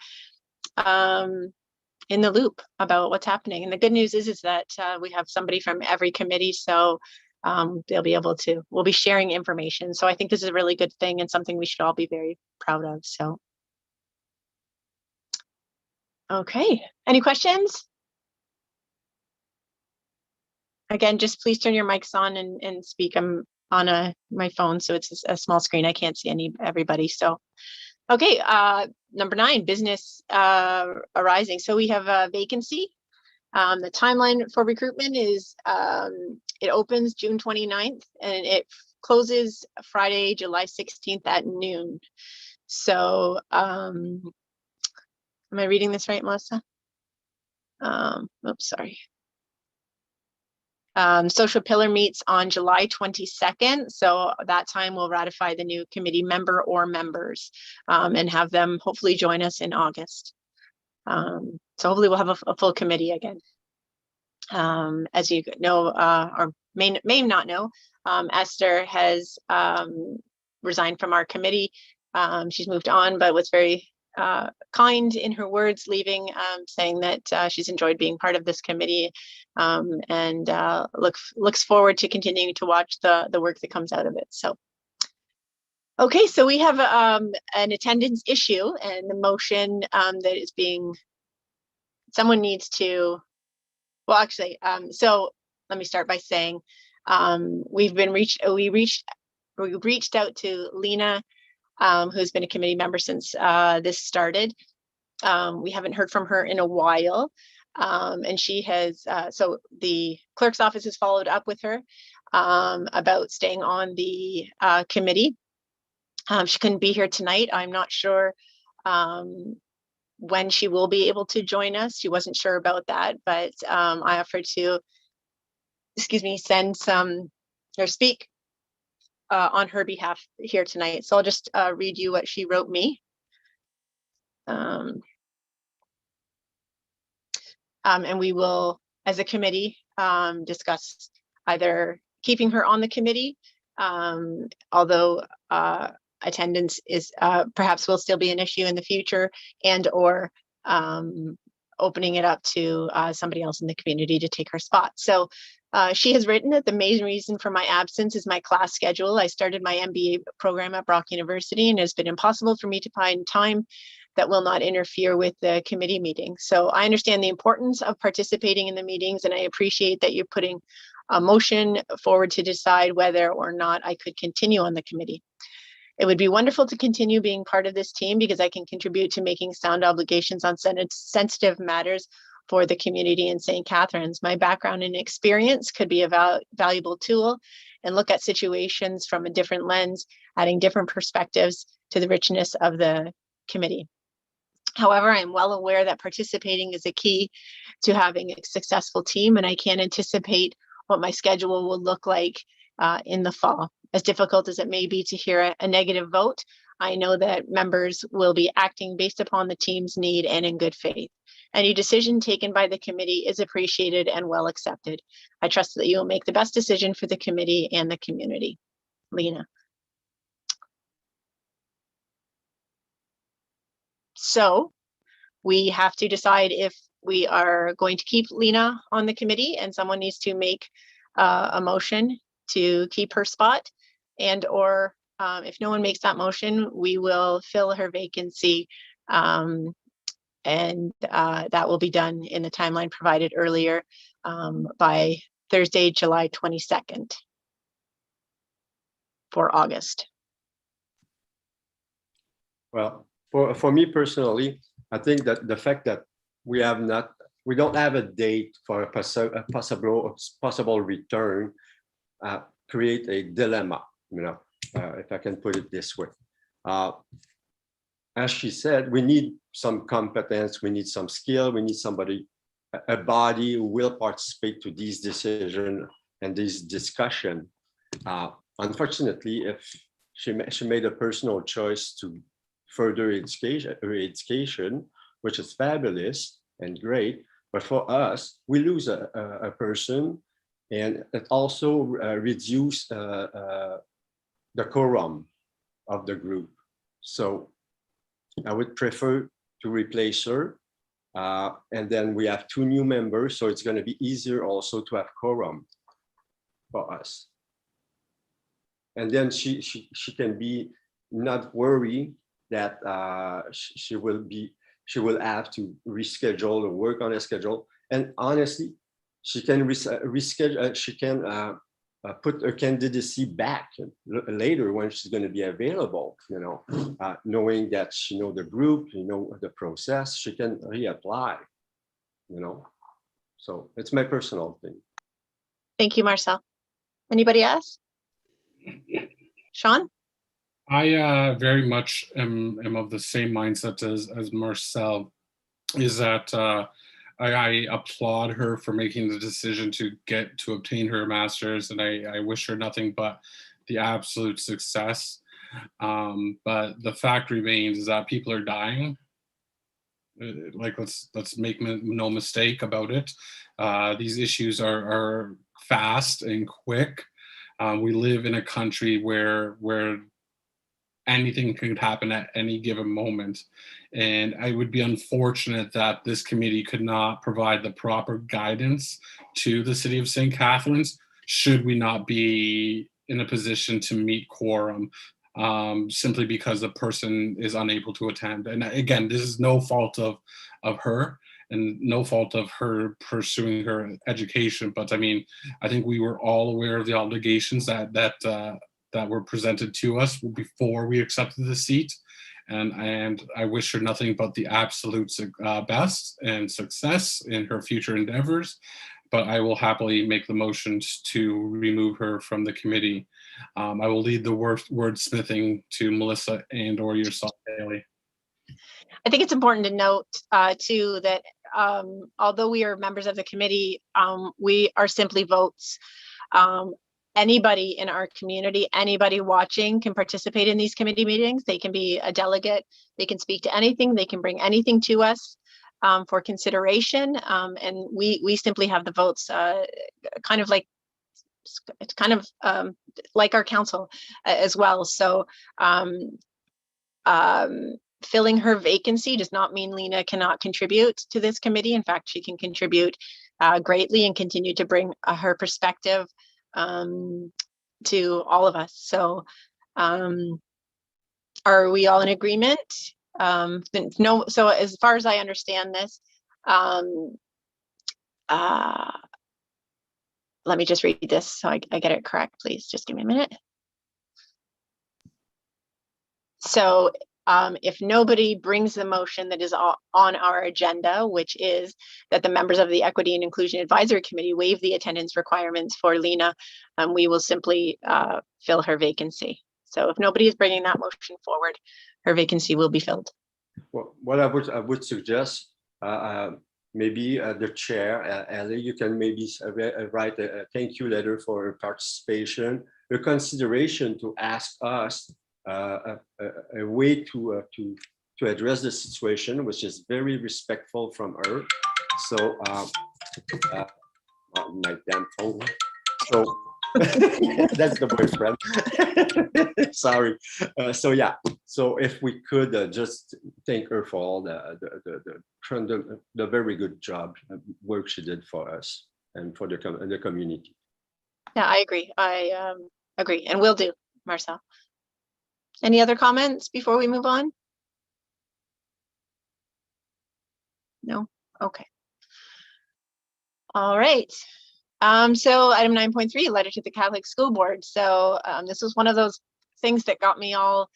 [SPEAKER 2] in the loop about what's happening. And the good news is that we have somebody from every committee, so they'll be able to, we'll be sharing information. So I think this is a really good thing and something we should all be very proud of. So, okay, any questions? Again, just please turn your mics on and speak. I'm on my phone, so it's a small screen. I can't see everybody. So, okay, number 9, business arising. So we have a vacancy. The timeline for recruitment is it opens June 29th and it closes Friday, July 16th at noon. So am I reading this right, Melissa? Oops, sorry. Social Pillar meets on July 22nd. So that time we'll ratify the new committee member or members and have them hopefully join us in August. So hopefully we'll have a full committee again. As you know, or may not know, Esther has resigned from our committee. She's moved on, but was very kind in her words leaving, saying that she's enjoyed being part of this committee and looks forward to continuing to watch the work that comes out of it. So, okay, so we have an attendance issue and the motion that is being, someone needs to, well, actually, so let me start by saying we reached out to Lena, who's been a committee member since this started. We haven't heard from her in a while. And she has, so the clerk's office has followed up with her about staying on the committee. She couldn't be here tonight. I'm not sure when she will be able to join us. She wasn't sure about that, but I offered to, send some, or speak on her behalf here tonight. So I'll just read you what she wrote me. And we will, as a committee, discuss either keeping her on the committee, although attendance is perhaps will still be an issue in the future, and or opening it up to somebody else in the community to take her spot. So she has written that the main reason for my absence is my class schedule. I started my MBA program at Brock University, and it's been impossible for me to find time that will not interfere with the committee meetings. So I understand the importance of participating in the meetings, and I appreciate that you're putting a motion forward to decide whether or not I could continue on the committee. It would be wonderful to continue being part of this team because I can contribute to making sound obligations on sensitive matters for the community in St. Catharines. My background and experience could be a valuable tool and look at situations from a different lens, adding different perspectives to the richness of the committee. However, I'm well aware that participating is a key to having a successful team, and I can't anticipate what my schedule will look like in the fall. As difficult as it may be to hear a negative vote, I know that members will be acting based upon the team's need and in good faith. Any decision taken by the committee is appreciated and well accepted. I trust that you will make the best decision for the committee and the community. Lena. So we have to decide if we are going to keep Lena on the committee, and someone needs to make a motion to keep her spot, and or if no one makes that motion, we will fill her vacancy, and that will be done in the timeline provided earlier by Thursday, July 22nd for August.
[SPEAKER 5] Well, for me personally, I think that the fact that we don't have a date for a possible return create a dilemma, if I can put it this way. As she said, we need some competence, we need some skill, we need somebody, a body who will participate to these decisions and this discussion. Unfortunately, if she made a personal choice to further education, which is fabulous and great, but for us, we lose a person, and it also reduces the quorum of the group. So I would prefer to replace her, and then we have 2 new members, so it's going to be easier also to have quorum for us. And then she can be not worried that she will have to reschedule or work on a schedule. And honestly, she can reschedule. She can put her candidacy back later when she's going to be available. Knowing that she knows the group, the process, she can reapply. So it's my personal thing.
[SPEAKER 2] Thank you, Marcel. Anybody else? Sean?
[SPEAKER 3] I very much am of the same mindset as Marcel, is that I applaud her for making the decision to obtain her master's, and I wish her nothing but the absolute success. But the fact remains is that people are dying. Like, let's make no mistake about it. These issues are fast and quick. We live in a country where anything could happen at any given moment. And I would be unfortunate that this committee could not provide the proper guidance to the city of St. Catharines should we not be in a position to meet quorum, simply because the person is unable to attend. And again, this is no fault of her and no fault of her pursuing her education. But I mean, I think we were all aware of the obligations that were presented to us before we accepted the seat. And I wish her nothing but the absolute best and success in her future endeavors. But I will happily make the motions to remove her from the committee. I will leave the wordsmithing to Melissa and or yourself, Haley.
[SPEAKER 2] I think it's important to note too that although we are members of the committee, we are simply votes. anybody in our community, anybody watching can participate in these committee meetings. They can be a delegate, they can speak to anything, they can bring anything to us for consideration. And we simply have the votes, kind of like, it's kind of like our council as well. So filling her vacancy does not mean Lena cannot contribute to this committee. In fact, she can contribute greatly and continue to bring her perspective to all of us. So are we all in agreement? No, so as far as I understand this, let me just read this so I get it correct, please. Just give me a minute. So if nobody brings the motion that is on our agenda, which is that the members of the Equity and Inclusion Advisory Committee waive the attendance requirements for Lena, we will simply fill her vacancy. So if nobody is bringing that motion forward, her vacancy will be filled.
[SPEAKER 5] Well, what I would suggest, maybe the chair, Ellie, you can maybe write a thank you letter for her participation, her consideration to ask us a way to address the situation, which is very respectful from her. So my damn phone. So that's the boyfriend. Sorry. So yeah. So if we could just thank her for all the very good job work she did for us and for the community.
[SPEAKER 2] Yeah, I agree. I agree, and will do, Marcel. Any other comments before we move on? No? Okay. All right. So item 9.3, letter to the Catholic School Board. So this was one of those things that got me all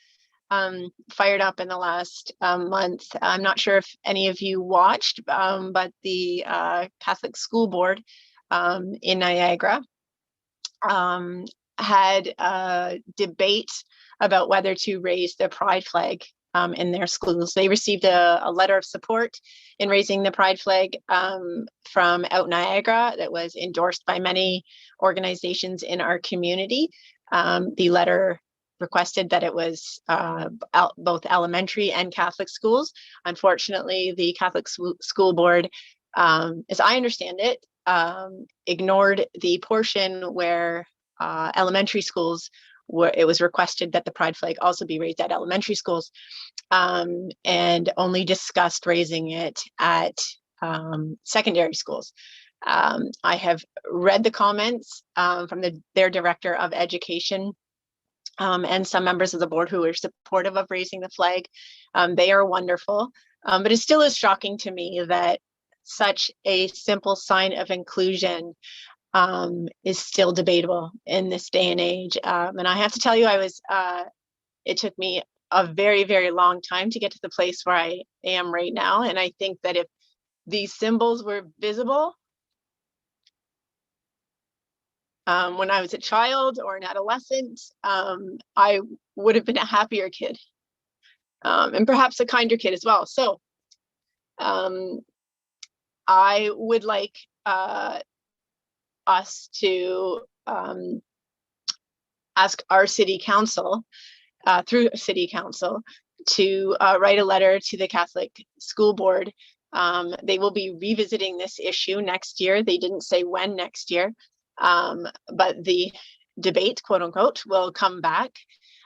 [SPEAKER 2] fired up in the last month. I'm not sure if any of you watched, but the Catholic School Board in Niagara had a debate about whether to raise the pride flag in their schools. They received a letter of support in raising the pride flag from out Niagara that was endorsed by many organizations in our community. The letter requested that it was both elementary and Catholic schools. Unfortunately, the Catholic School Board, as I understand it, ignored the portion where elementary schools, where it was requested that the pride flag also be raised at elementary schools, and only discussed raising it at secondary schools. I have read the comments from their director of education and some members of the board who are supportive of raising the flag. They are wonderful, but it still is shocking to me that such a simple sign of inclusion is still debatable in this day and age. And I have to tell you, it took me a very, very long time to get to the place where I am right now. And I think that if these symbols were visible when I was a child or an adolescent, I would have been a happier kid, and perhaps a kinder kid as well. So I would like us to ask our city council, through city council, to write a letter to the Catholic School Board. They will be revisiting this issue next year. They didn't say when next year, but the debate, quote unquote, will come back.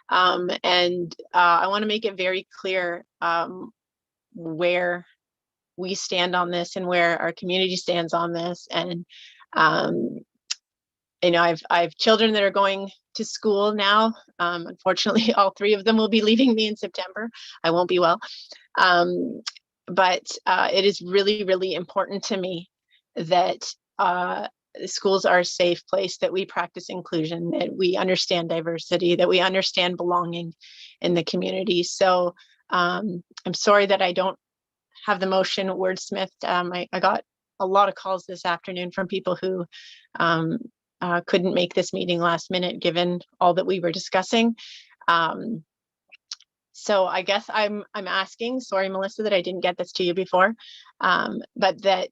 [SPEAKER 2] And I want to make it very clear where we stand on this and where our community stands on this. And you know, I've children that are going to school now. Unfortunately, all three of them will be leaving me in September. I won't be well. But it is really, really important to me that schools are a safe place, that we practice inclusion, that we understand diversity, that we understand belonging in the community. So I'm sorry that I don't have the motion wordsmithed. I got a lot of calls this afternoon from people who couldn't make this meeting last minute, given all that we were discussing. So I guess I'm asking, sorry, Melissa, that I didn't get this to you before, but that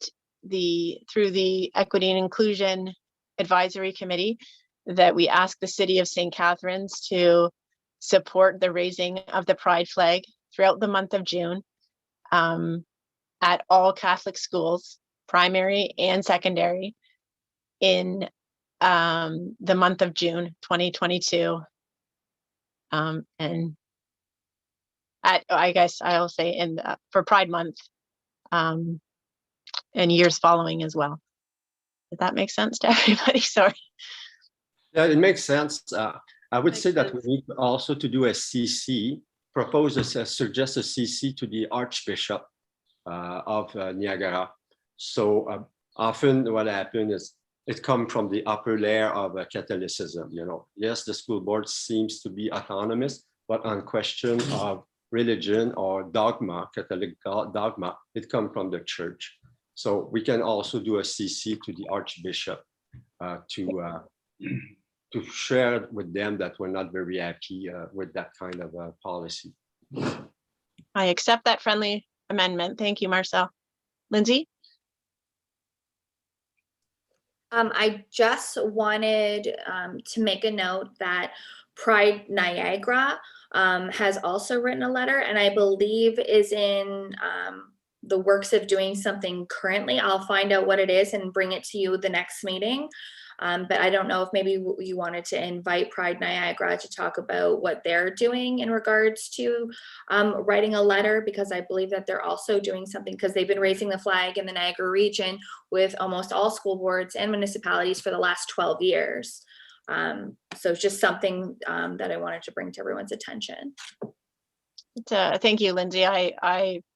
[SPEAKER 2] through the Equity and Inclusion Advisory Committee, that we ask the city of St. Catharines to support the raising of the pride flag throughout the month of June at all Catholic schools, primary and secondary, in the month of June 2022. And I guess I'll say for Pride Month and years following as well. Does that make sense to everybody? Sorry.
[SPEAKER 5] Yeah, it makes sense. I would say that we
[SPEAKER 1] sense.
[SPEAKER 5] need also to do a CC, suggest a CC to the Archbishop of Niagara. So often what happens is it comes from the upper layer of Catholicism. You know, yes, the school board seems to be autonomous, but on question of religion or dogma, Catholic dogma, it comes from the church. So we can also do a CC to the Archbishop to share with them that we're not very happy with that kind of policy.
[SPEAKER 2] I accept that friendly amendment. Thank you, Marcel. Lindsay?
[SPEAKER 4] I just wanted to make a note that Pride Niagara has also written a letter, and I believe is in the works of doing something currently. I'll find out what it is and bring it to you the next meeting. But I don't know if maybe you wanted to invite Pride Niagara to talk about what they're doing in regards to writing a letter, because I believe that they're also doing something, because they've been raising the flag in the Niagara region with almost all school boards and municipalities for the last 12 years. So it's just something that I wanted to bring to everyone's attention.
[SPEAKER 2] Thank you, Lindsay.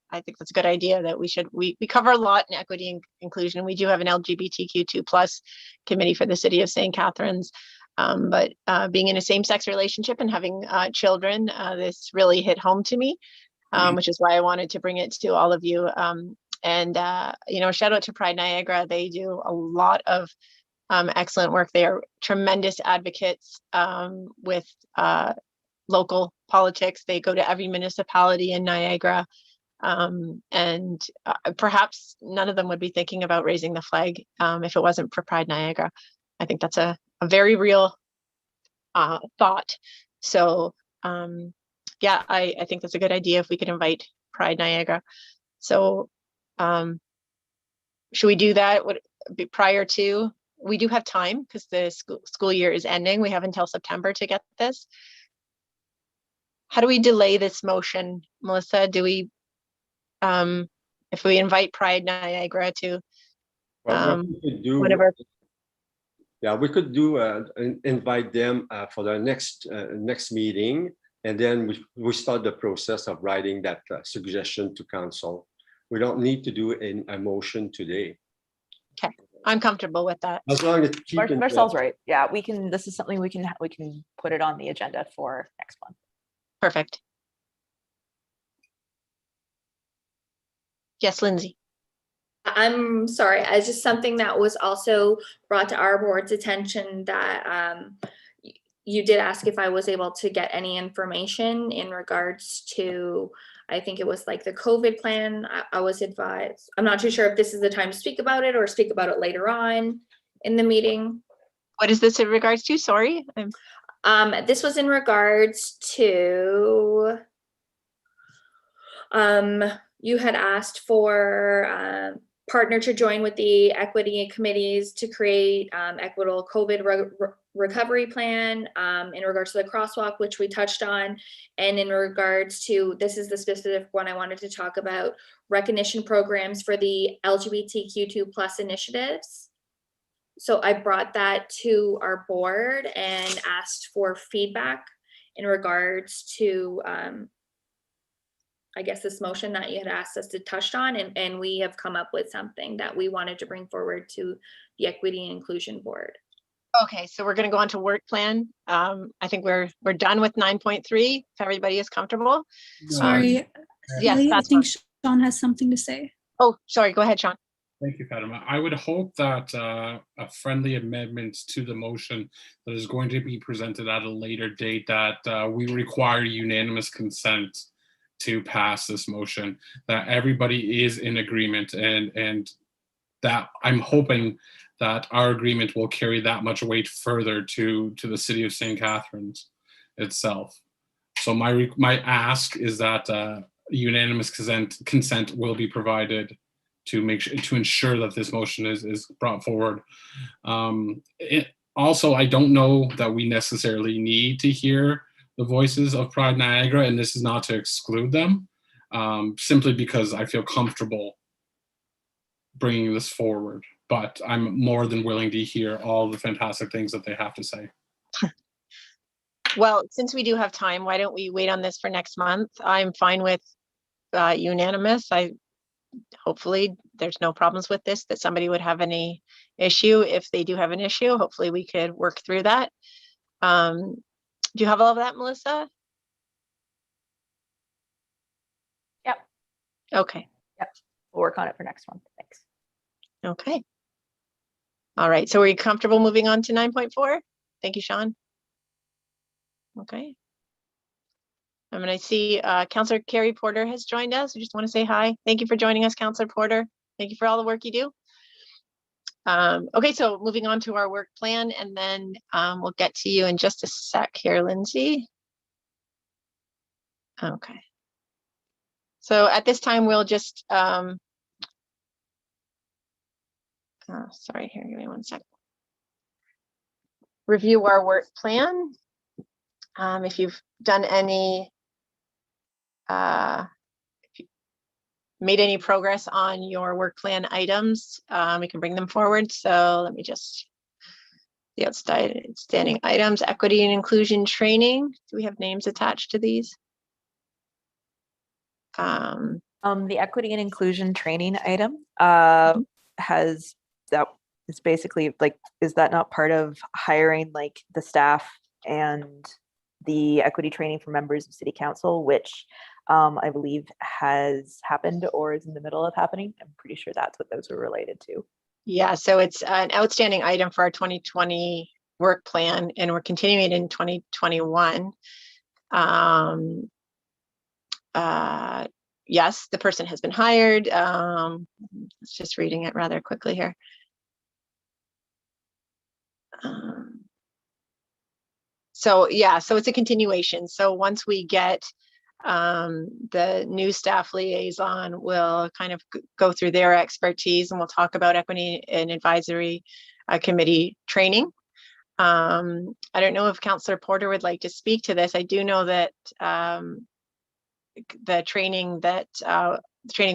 [SPEAKER 2] I think that's a good idea that we cover a lot in equity and inclusion. We do have an LGBTQ2+ committee for the city of St. Catharines. But being in a same-sex relationship and having children, this really hit home to me, which is why I wanted to bring it to all of you. You know, shout out to Pride Niagara. They do a lot of excellent work. They are tremendous advocates with local politics. They go to every municipality in Niagara. Perhaps none of them would be thinking about raising the flag if it wasn't for Pride Niagara. I think that's a very real thought. So yeah, I think that's a good idea if we could invite Pride Niagara. So should we do that? Would it be prior to? We do have time because the school year is ending. We have until September to get this. How do we delay this motion, Melissa? Do we if we invite Pride Niagara to one of our,
[SPEAKER 5] yeah, we could do invite them for the next meeting, and then we start the process of writing that suggestion to council. We don't need to do a motion today.
[SPEAKER 2] Okay, I'm comfortable with that.
[SPEAKER 5] As long as
[SPEAKER 1] Marcel's right. Yeah, we can. This is something we can put it on the agenda for next month.
[SPEAKER 2] Perfect. Yes, Lindsay.
[SPEAKER 4] I'm sorry, it's just something that was also brought to our board's attention that you did ask if I was able to get any information in regards to, I think it was like the COVID plan. I was advised, I'm not too sure if this is the time to speak about it or speak about it later on in the meeting.
[SPEAKER 2] What is this in regards to? Sorry.
[SPEAKER 4] This was in regards to, you had asked for partner to join with the equity committees to create equitable COVID recovery plan in regards to the crosswalk, which we touched on. And in regards to, this is the specific one I wanted to talk about, recognition programs for the LGBTQ2+ initiatives. So I brought that to our board and asked for feedback in regards to I guess this motion that you had asked us to touch on, and we have come up with something that we wanted to bring forward to the Equity and Inclusion Board.
[SPEAKER 2] Okay, so we're going to go on to work plan. I think we're done with 9.3. If everybody is comfortable.
[SPEAKER 7] Sorry,
[SPEAKER 2] Yes,
[SPEAKER 7] I
[SPEAKER 2] that's
[SPEAKER 7] think
[SPEAKER 2] fine.
[SPEAKER 7] Sean has something to say.
[SPEAKER 2] Oh, sorry. Go ahead, Sean.
[SPEAKER 3] Thank you, Fatima. I would hope that a friendly amendment to the motion that is going to be presented at a later date, that we require unanimous consent to pass this motion, that everybody is in agreement, and that I'm hoping that our agreement will carry that much weight further to the city of St. Catharines itself. So my ask is that unanimous consent will be provided to ensure that this motion is brought forward. Also, I don't know that we necessarily need to hear the voices of Pride Niagara, and this is not to exclude them, simply because I feel comfortable bringing this forward. But I'm more than willing to hear all the fantastic things that they have to say.
[SPEAKER 2] Well, since we do have time, why don't we wait on this for next month? I'm fine with unanimous. Hopefully there's no problems with this, that somebody would have any issue. If they do have an issue, hopefully we could work through that. Do you have all of that, Melissa?
[SPEAKER 1] Yep.
[SPEAKER 2] Okay.
[SPEAKER 1] Yep. We'll work on it for next month. Thanks.
[SPEAKER 2] Okay. All right. So are you comfortable moving on to 9.4? Thank you, Sean. Okay. I'm going to see Councillor Carrie Porter has joined us. I just want to say hi. Thank you for joining us, Councillor Porter. Thank you for all the work you do. Okay, so moving on to our work plan, and then we'll get to you in just a sec here, Lindsay. Okay. So at this time, we'll just, sorry, here, give me one sec. Review our work plan. If you've done any, if you made any progress on your work plan items, we can bring them forward. So let me just, the outstanding items, equity and inclusion training. Do we have names attached to these?
[SPEAKER 1] The equity and inclusion training item has, that is basically like, is that not part of hiring like the staff and the equity training for members of city council, which I believe has happened or is in the middle of happening? I'm pretty sure that's what those are related to.
[SPEAKER 2] Yeah, so it's an outstanding item for our 2020 work plan, and we're continuing in 2021. Yes, the person has been hired. Let's just reading it rather quickly here. So yeah, so it's a continuation. So once we get the new staff liaison, will kind of go through their expertise, and we'll talk about equity and advisory committee training. I don't know if Councillor Porter would like to speak to this. I do know that the training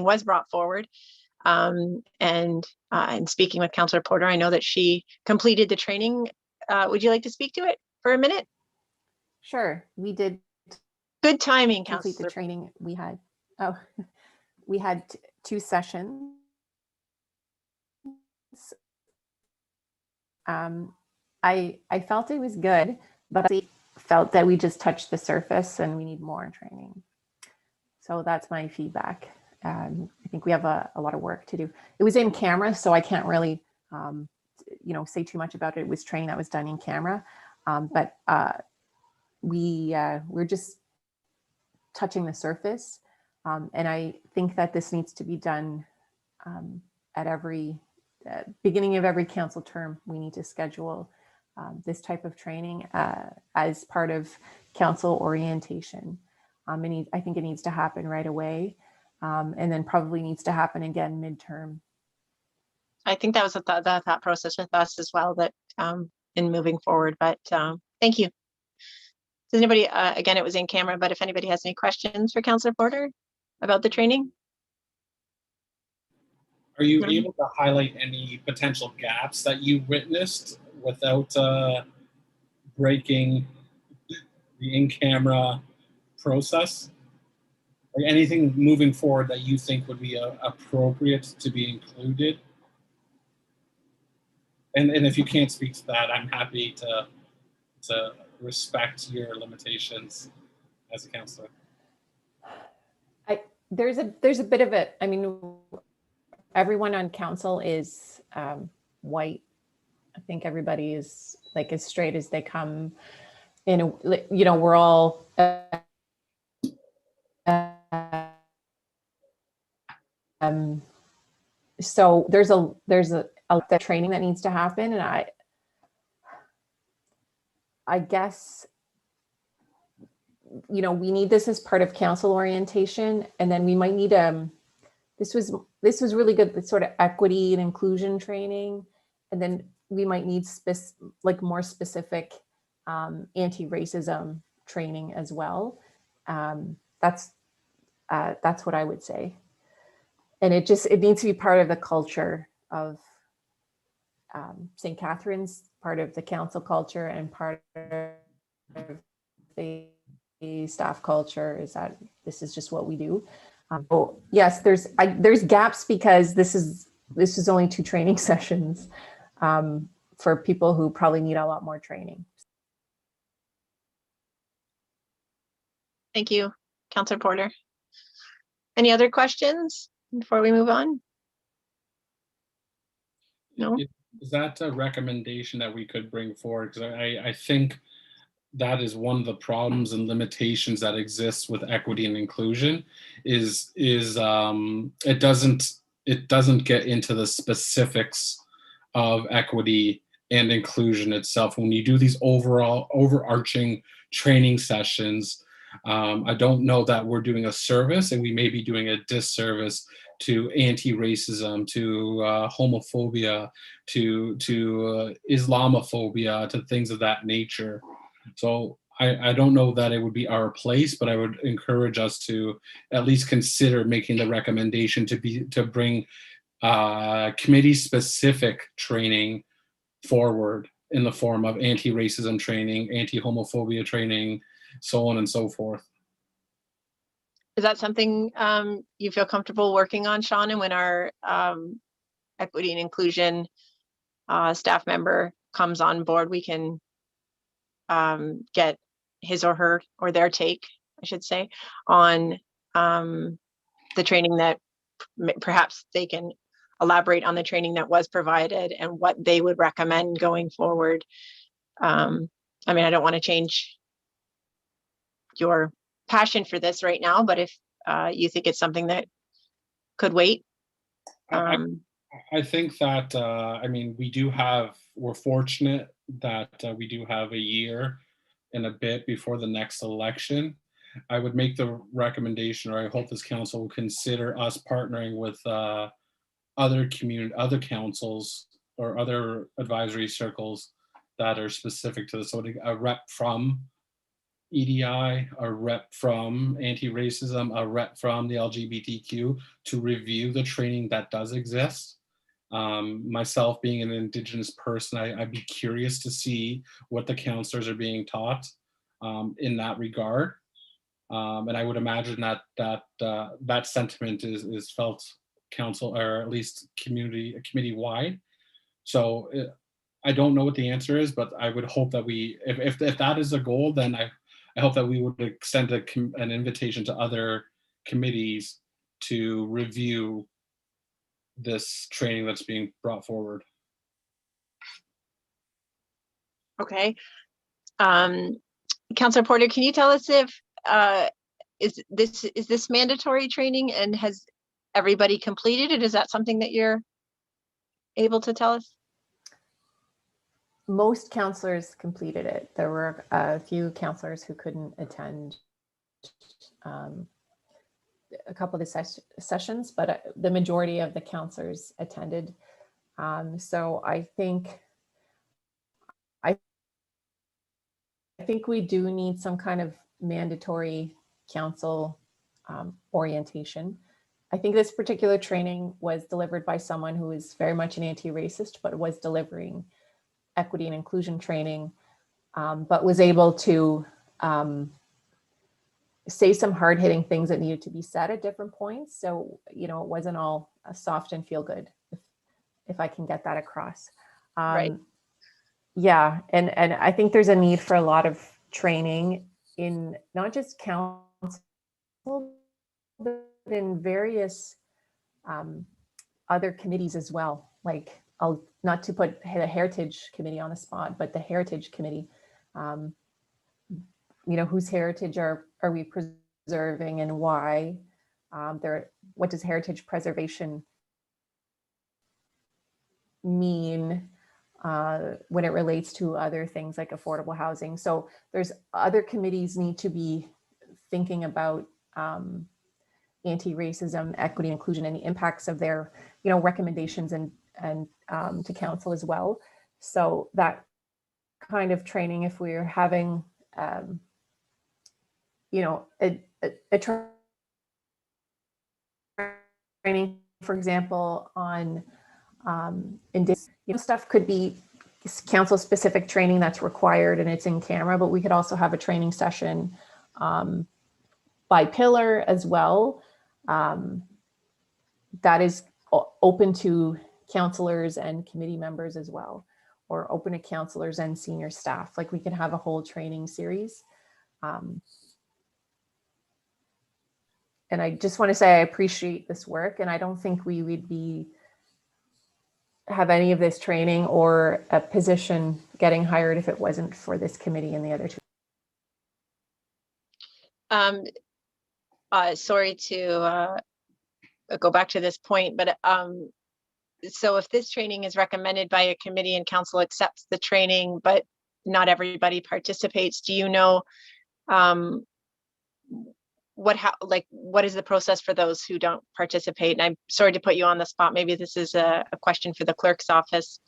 [SPEAKER 2] was brought forward, and speaking with Councillor Porter, I know that she completed the training. Would you like to speak to it for a minute?
[SPEAKER 8] Sure, we did
[SPEAKER 2] Good timing,
[SPEAKER 8] complete
[SPEAKER 2] Councillor.
[SPEAKER 8] the training. We had 2 sessions. I felt it was good, but I felt that we just touched the surface and we need more training. So that's my feedback. I think we have a lot of work to do. It was in camera, so I can't really, say too much about it. It was training that was done in camera, but we're just touching the surface, and I think that this needs to be done at every beginning of every council term. We need to schedule this type of training as part of council orientation. And I think it needs to happen right away, and then probably needs to happen again midterm.
[SPEAKER 2] I think that was the thought process with us as well, that in moving forward, but thank you. Does anybody, again, it was in camera, but if anybody has any questions for Councillor Porter about the training?
[SPEAKER 3] Are you able to highlight any potential gaps that you witnessed without breaking the in-camera process? Like anything moving forward that you think would be appropriate to be included? And if you can't speak to that, I'm happy to respect your limitations as a councillor.
[SPEAKER 8] There's a bit of it. I mean, everyone on council is white. I think everybody is like as straight as they come. We're all so there's a the training that needs to happen. And I guess, you know, we need this as part of council orientation, and then we might need this was really good, the sort of equity and inclusion training, and then we might need like more specific anti-racism training as well. That's what I would say. And it needs to be part of the culture of St. Catharines, part of the council culture, and part of the staff culture is that this is just what we do. Oh, yes, there's gaps because this is only 2 training sessions for people who probably need a lot more training.
[SPEAKER 2] Thank you, Councillor Porter. Any other questions before we move on? No?
[SPEAKER 3] Is that a recommendation that we could bring forward? Because I think that is one of the problems and limitations that exists with equity and inclusion is it doesn't get into the specifics of equity and inclusion itself. When you do these overarching training sessions, I don't know that we're doing a service, and we may be doing a disservice to anti-racism, to homophobia, to Islamophobia, to things of that nature. So I don't know that it would be our place, but I would encourage us to at least consider making the recommendation to bring committee-specific training forward in the form of anti-racism training, anti-homophobia training, so on and so forth.
[SPEAKER 2] Is that something you feel comfortable working on, Sean? And when our equity and inclusion staff member comes on board, we can get his or her or their take, I should say, on the training that perhaps they can elaborate on the training that was provided and what they would recommend going forward. I mean, I don't want to change your passion for this right now, but if you think it's something that could wait.
[SPEAKER 3] I think that, I mean, we're fortunate that we do have a year and a bit before the next election. I would make the recommendation, or I hope this council will consider us partnering with other councils or other advisory circles that are specific to this. So a rep from EDI, a rep from anti-racism, a rep from the LGBTQ to review the training that does exist. Myself being an Indigenous person, I'd be curious to see what the counselors are being taught in that regard. And I would imagine that sentiment is felt council, or at least committee-wide. So I don't know what the answer is, but I would hope that if that is a goal, then I hope that we would extend an invitation to other committees to review this training that's being brought forward.
[SPEAKER 2] Okay. Councillor Porter, can you tell us if is this mandatory training, and has everybody completed it? Is that something that you're able to tell us?
[SPEAKER 8] Most councillors completed it. There were a few councillors who couldn't attend a couple of the sessions, but the majority of the councillors attended. So I think we do need some kind of mandatory council orientation. I think this particular training was delivered by someone who is very much an anti-racist, but was delivering equity and inclusion training, but was able to say some hard-hitting things that needed to be said at different points. So, you know, it wasn't all soft and feel good, if I can get that across.
[SPEAKER 2] Right.
[SPEAKER 8] Yeah, and I think there's a need for a lot of training in not just council, but in various other committees as well. Like, not to put the Heritage Committee on the spot, but the Heritage Committee, you know, whose heritage are we preserving and why? What does heritage preservation mean when it relates to other things like affordable housing. So there's other committees need to be thinking about anti-racism, equity, inclusion, and the impacts of their, recommendations and to council as well. So that kind of training, if we're having, a training, for example, on Indigenous stuff could be council specific training that's required and it's in camera, but we could also have a training session by pillar as well. That is open to councillors and committee members as well, or open to councillors and senior staff. Like we could have a whole training series. And I just want to say I appreciate this work, and I don't think we would have any of this training or a position getting hired if it wasn't for this committee and the other two.
[SPEAKER 2] Sorry to go back to this point, but so if this training is recommended by a committee and council accepts the training, but not everybody participates, do you know what is the process for those who don't participate? And I'm sorry to put you on the spot. Maybe this is a question for the clerk's office.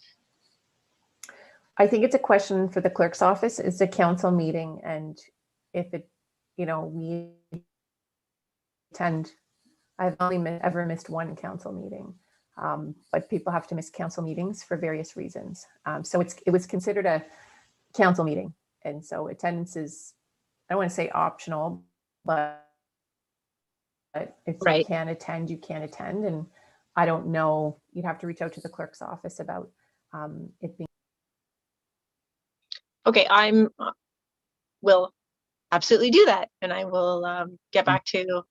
[SPEAKER 8] I think it's a question for the clerk's office. It's a council meeting, and if it, we attend, I've only ever missed one council meeting, but people have to miss council meetings for various reasons. So it was considered a council meeting, and so attendance is, I don't want to say optional, but if you can attend, you can attend. And I don't know, you'd have to reach out to the clerk's office about it being.
[SPEAKER 2] Okay, will absolutely do that. And I will get back to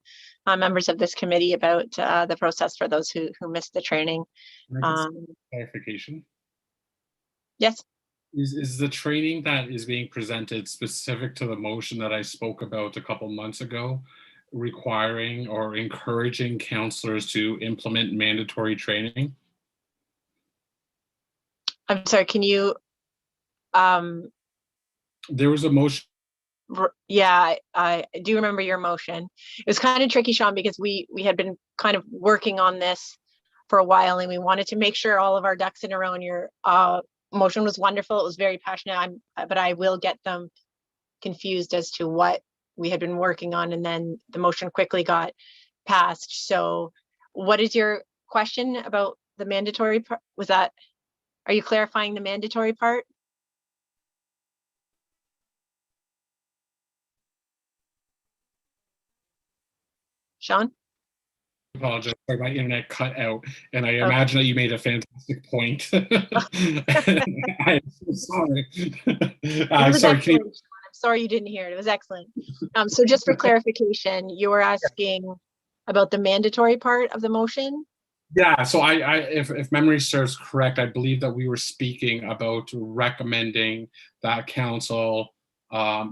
[SPEAKER 2] members of this committee about the process for those who missed the training.
[SPEAKER 3] Clarification.
[SPEAKER 2] Yes.
[SPEAKER 3] Is the training that is being presented specific to the motion that I spoke about a couple months ago, requiring or encouraging councillors to implement mandatory training?
[SPEAKER 2] I'm sorry, can you?
[SPEAKER 3] There was a motion.
[SPEAKER 2] Yeah, I do remember your motion. It was kind of tricky, Sean, because we had been kind of working on this for a while, and we wanted to make sure all of our ducks in a row. And your motion was wonderful. It was very passionate, but I will get them confused as to what we had been working on, and then the motion quickly got passed. So what is your question about the mandatory part? Are you clarifying the mandatory part? Sean?
[SPEAKER 3] I apologize, my internet cut out, and I imagine that you made a fantastic point. I'm so sorry.
[SPEAKER 2] Sorry, I'm sorry you didn't hear it. It was excellent. So just for clarification, you were asking about the mandatory part of the motion?
[SPEAKER 3] Yeah, so if memory serves correct, I believe that we were speaking about recommending that council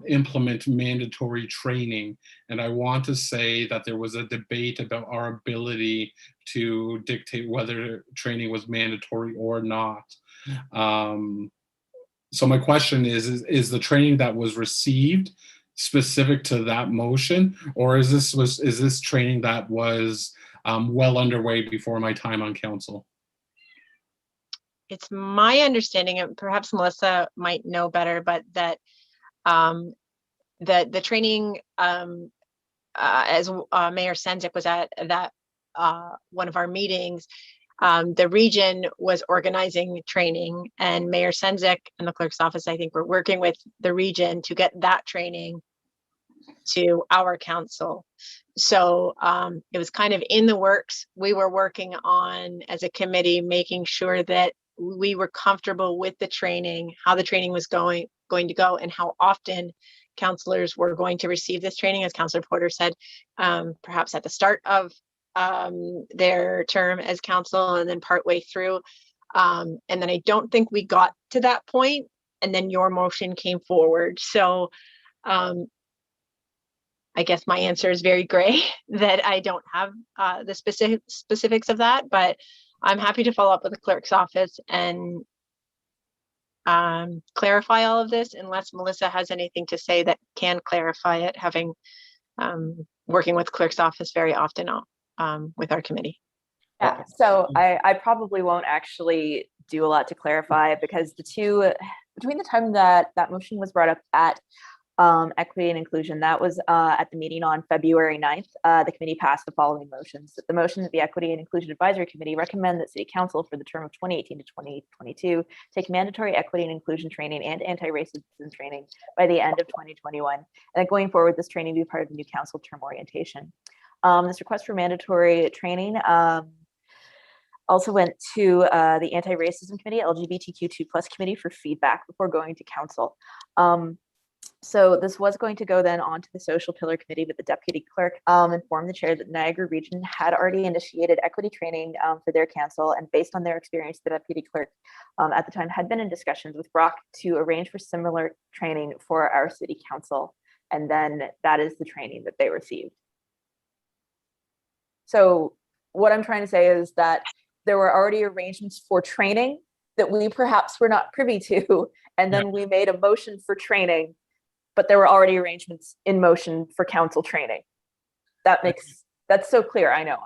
[SPEAKER 3] implement mandatory training. And I want to say that there was a debate about our ability to dictate whether training was mandatory or not. So my question is the training that was received specific to that motion, or is this training that was well underway before my time on council?
[SPEAKER 2] It's my understanding, and perhaps Melissa might know better, but that the training, as Mayor Sendzik was at that one of our meetings, the region was organizing training, and Mayor Sendzik and the clerk's office, I think, were working with the region to get that training to our council. So it was kind of in the works. We were working on, as a committee, making sure that we were comfortable with the training, how the training was going to go, and how often councillors were going to receive this training, as Councillor Porter said, perhaps at the start of their term as council, and then partway through. And then I don't think we got to that point, and then your motion came forward. So I guess my answer is very gray, that I don't have the specifics of that, but I'm happy to follow up with the clerk's office and clarify all of this, unless Melissa has anything to say that can clarify it, having working with clerk's office very often with our committee.
[SPEAKER 1] Yeah, so I probably won't actually do a lot to clarify, because between the time that that motion was brought up at Equity and Inclusion, that was at the meeting on February 9th, the committee passed the following motions. The motion that the Equity and Inclusion Advisory Committee recommend that City Council for the term of 2018 to 2022 take mandatory equity and inclusion training and anti-racism training by the end of 2021. And then going forward, this training be part of the new council term orientation. This request for mandatory training also went to the Anti-Racism Committee, LGBTQ2+ Committee for feedback before going to council. So this was going to go then on to the Social Pillar Committee, but the Deputy Clerk informed the Chair that Niagara Region had already initiated equity training for their council, and based on their experience, the Deputy Clerk at the time had been in discussions with Brock to arrange for similar training for our City Council, and then that is the training that they received. So what I'm trying to say is that there were already arrangements for training that we perhaps were not privy to, and then we made a motion for training, but there were already arrangements in motion for council training. That's so clear. I know.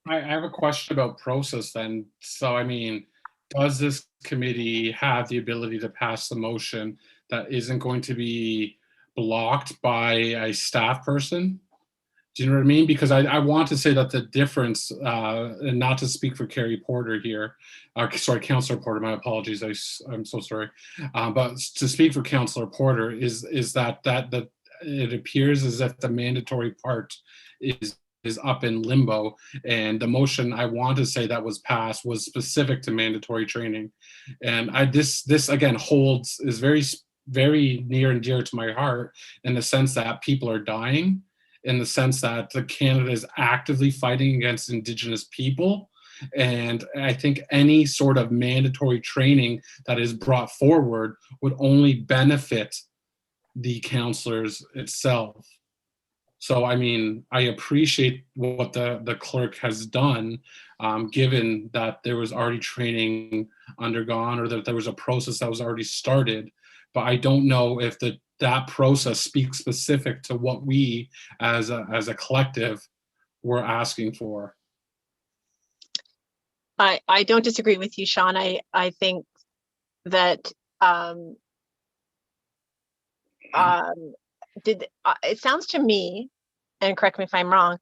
[SPEAKER 3] I have a question about process then. So, I mean, does this committee have the ability to pass the motion that isn't going to be blocked by a staff person? Do you know what I mean? Because I want to say that the difference, and not to speak for Carrie Porter here, sorry, Councillor Porter, my apologies, I'm so sorry. But to speak for Councillor Porter is that it appears as if the mandatory part is up in limbo, and the motion I want to say that was passed was specific to mandatory training. And this again is very near and dear to my heart, in the sense that people are dying, in the sense that Canada is actively fighting against Indigenous people. And I think any sort of mandatory training that is brought forward would only benefit the councillors itself. So, I mean, I appreciate what the clerk has done, given that there was already training undergone, or that there was a process that was already started. But I don't know if that process speaks specific to what we as a collective were asking for.
[SPEAKER 2] I don't disagree with you, Sean. I think that it sounds to me, and correct me if I'm wrong,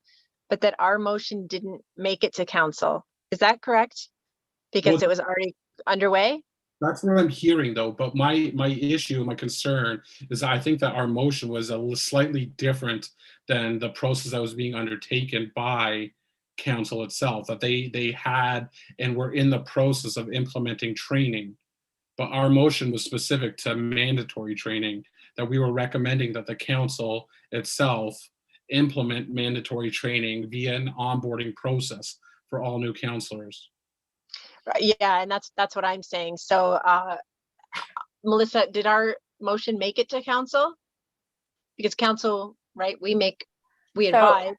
[SPEAKER 2] but that our motion didn't make it to council. Is that correct? Because it was already underway?
[SPEAKER 3] That's what I'm hearing, though. But my issue, my concern is I think that our motion was slightly different than the process that was being undertaken by council itself, that they had and were in the process of implementing training. But our motion was specific to mandatory training, that we were recommending that the council itself implement mandatory training via an onboarding process for all new councillors.
[SPEAKER 2] Yeah, and that's what I'm saying. So, Melissa, did our motion make it to council? Because council, right? We advise.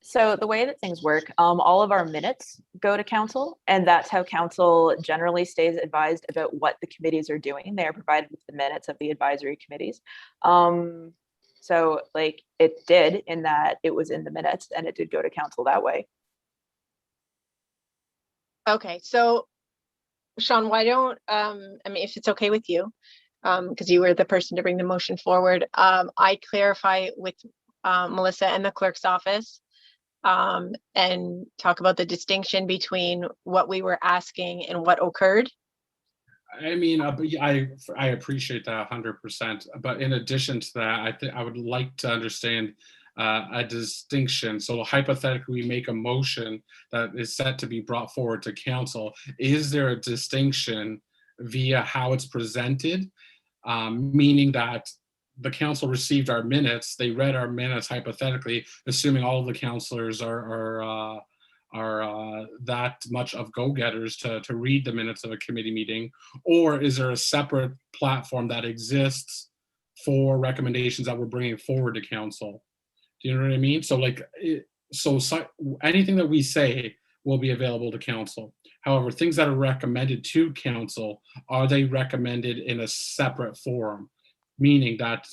[SPEAKER 1] So the way that things work, all of our minutes go to council, and that's how council generally stays advised about what the committees are doing. They are provided with the minutes of the advisory committees. So like it did, in that it was in the minutes, and it did go to council that way.
[SPEAKER 2] Okay, so Sean, why don't, I mean, if it's okay with you, because you were the person to bring the motion forward, I clarify with Melissa and the clerk's office, and talk about the distinction between what we were asking and what occurred.
[SPEAKER 3] I mean, I appreciate that 100%. But in addition to that, I would like to understand a distinction. So hypothetically, we make a motion that is set to be brought forward to council. Is there a distinction via how it's presented? Meaning that the council received our minutes, they read our minutes hypothetically, assuming all of the councillors are that much of go-getters to read the minutes of a committee meeting, or is there a separate platform that exists for recommendations that we're bringing forward to council? Do you know what I mean? So like, so anything that we say will be available to council. However, things that are recommended to council, are they recommended in a separate forum? Meaning that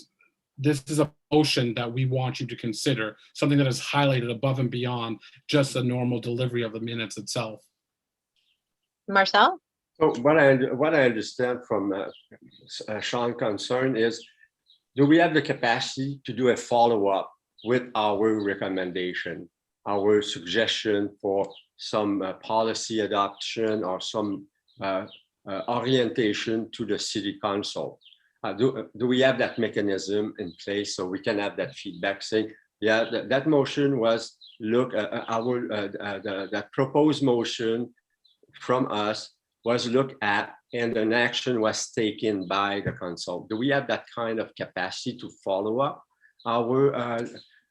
[SPEAKER 3] this is a motion that we want you to consider, something that is highlighted above and beyond just the normal delivery of the minutes itself.
[SPEAKER 2] Marcel?
[SPEAKER 5] So what I understand from Sean's concern is, do we have the capacity to do a follow-up with our recommendation, our suggestion for some policy adoption or some orientation to the city council? Do we have that mechanism in place so we can have that feedback saying, yeah, that motion was, look, that proposed motion from us was looked at and an action was taken by the council? Do we have that kind of capacity to follow up our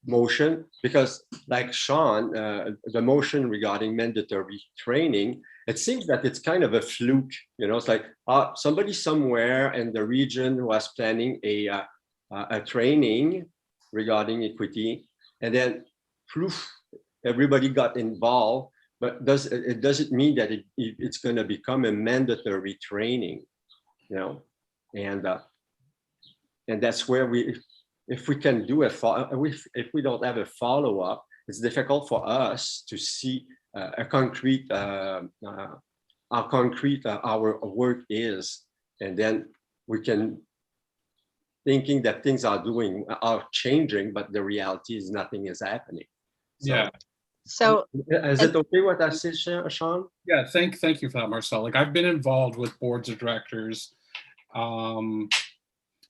[SPEAKER 5] motion? Because like Sean, the motion regarding mandatory training, it seems that it's kind of a fluke. It's like somebody somewhere in the region was planning a training regarding equity, and then poof, everybody got involved. But does it mean that it's going to become a mandatory training? And that's where if we can do if we don't have a follow up, it's difficult for us to see how concrete our work is, and then we can thinking that things are changing, but the reality is nothing is happening. So,
[SPEAKER 3] Yeah.
[SPEAKER 2] So
[SPEAKER 5] is it okay what I said, Sean?
[SPEAKER 3] Yeah, thank you for that, Marcel. Like, I've been involved with boards of directors and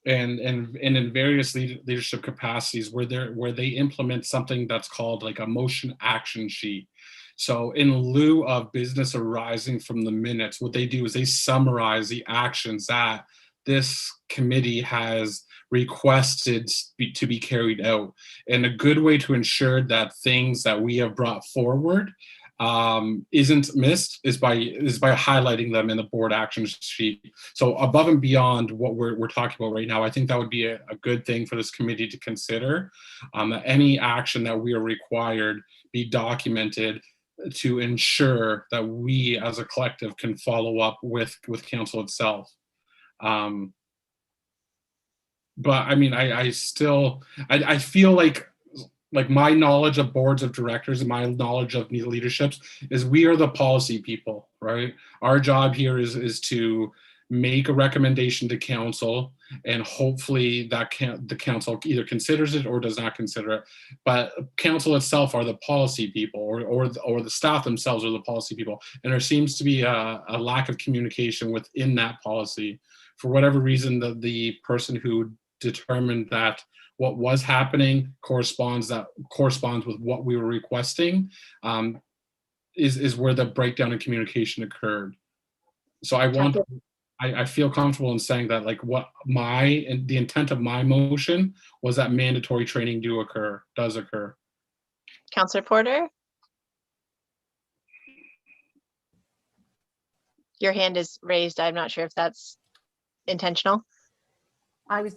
[SPEAKER 3] in various leadership capacities where they implement something that's called like a motion action sheet. So in lieu of business arising from the minutes, what they do is they summarize the actions that this committee has requested to be carried out. And a good way to ensure that things that we have brought forward isn't missed is by highlighting them in the board action sheet. So above and beyond what we're talking about right now, I think that would be a good thing for this committee to consider. That any action that we are required be documented to ensure that we as a collective can follow up with council itself. But I mean, I still feel like my knowledge of boards of directors and my knowledge of leaderships is we are the policy people, right? Our job here is to make a recommendation to council, and hopefully that the council either considers it or does not consider it. But council itself are the policy people, or the staff themselves are the policy people. And there seems to be a lack of communication within that policy. For whatever reason, the person who determined that what was happening corresponds with what we were requesting is where the breakdown in communication occurred. So I feel comfortable in saying that like the intent of my motion was that mandatory training does occur.
[SPEAKER 2] Councillor Porter? Your hand is raised. I'm not sure if that's intentional.
[SPEAKER 8] I was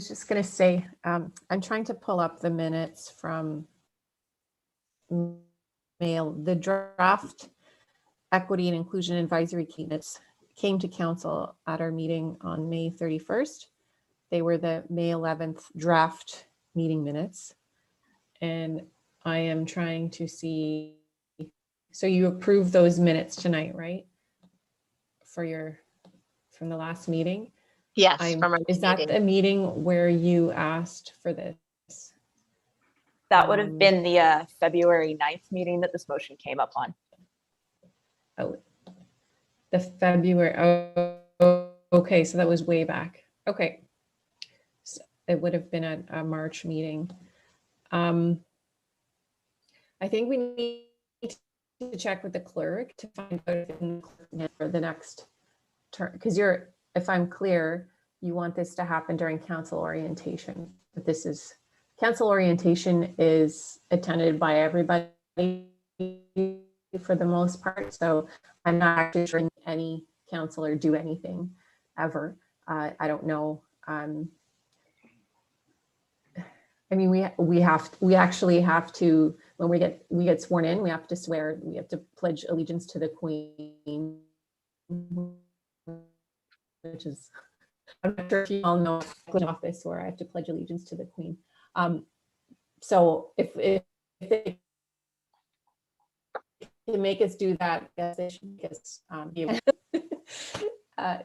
[SPEAKER 8] just going to say, I'm trying to pull up the minutes from the draft Equity and Inclusion Advisory Minutes came to council at our meeting on May 31st. They were the May 11th draft meeting minutes. And I am trying to see, so you approved those minutes tonight, right? From the last meeting?
[SPEAKER 2] Yes.
[SPEAKER 8] Is that the meeting where you asked for this?
[SPEAKER 1] That would have been the February 9th meeting that this motion came up on.
[SPEAKER 8] Oh, the February. Oh, okay. So that was way back. Okay. So it would have been a March meeting. I think we need to check with the clerk to find out for the next term, because if I'm clear, you want this to happen during council orientation. But this is council orientation is attended by everybody for the most part. So I'm not actually sure any councillor do anything ever. I don't know. I mean, we actually have to, when we get sworn in, we have to pledge allegiance to the Queen, which is, I'm not sure if you all know, office where I have to pledge allegiance to the Queen. So if they can make us do that, yes, they should make us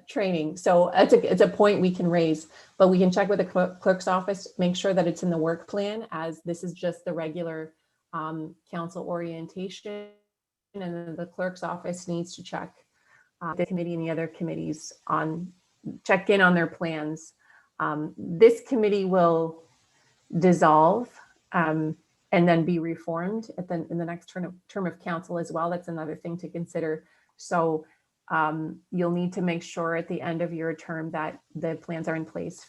[SPEAKER 8] training. So it's a point we can raise, but we can check with the clerk's office, make sure that it's in the work plan, as this is just the regular council orientation, and then the clerk's office needs to check the committee and the other committees check in on their plans. This committee will dissolve and then be reformed in the next term of council as well. That's another thing to consider. So you'll need to make sure at the end of your term that the plans are in place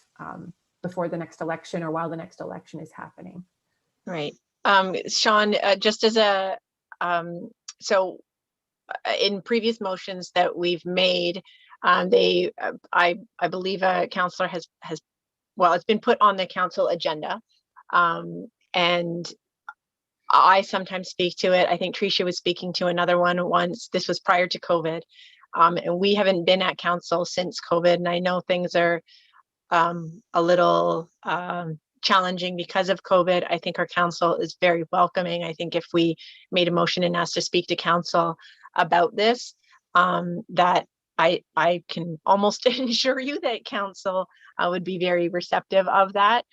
[SPEAKER 8] before the next election or while the next election is happening.
[SPEAKER 2] Right. Sean, just as a, so in previous motions that we've made, I believe a councillor has, well, it's been put on the council agenda. And I sometimes speak to it. I think Tricia was speaking to another one once. This was prior to COVID. And we haven't been at council since COVID. And I know things are a little challenging because of COVID. I think our council is very welcoming. I think if we made a motion and asked to speak to council about this, that I can almost ensure you that council would be very receptive of that.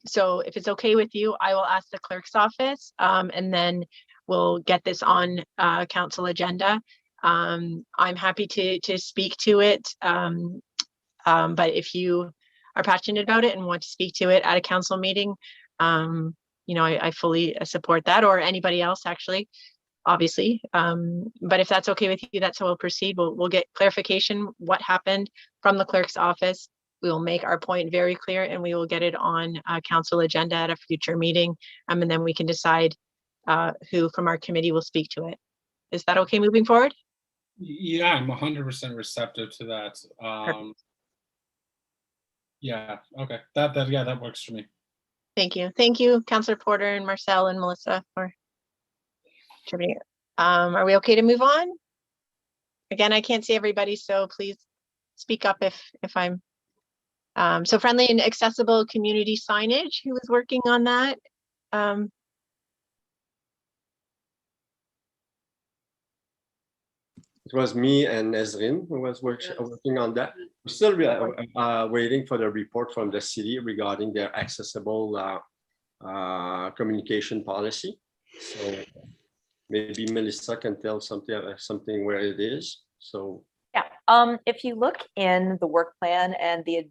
[SPEAKER 2] So if it's okay with you, I will ask the clerk's office and then we'll get this on council agenda. I'm happy to speak to it. But if you are passionate about it and want to speak to it at a council meeting, you know, I fully support that, or anybody else actually, obviously. But if that's okay with you, that's how we'll proceed. We'll get clarification what happened from the clerk's office. We will make our point very clear and we will get it on a council agenda at a future meeting. And then we can decide who from our committee will speak to it. Is that okay moving forward?
[SPEAKER 3] Yeah, I'm 100% receptive to that. Yeah, okay, that works for me.
[SPEAKER 2] Thank you, Councillor Porter and Marcel and Melissa for contributing. Are we okay to move on? Again, I can't see everybody, so please speak up if I'm. So friendly and accessible community signage, who was working on that?
[SPEAKER 5] It was me and Ezrin who was working on that. We're still waiting for the report from the city regarding their accessible communication policy. So maybe Melissa can tell something where it is. So
[SPEAKER 1] yeah, if you look in the work plan and the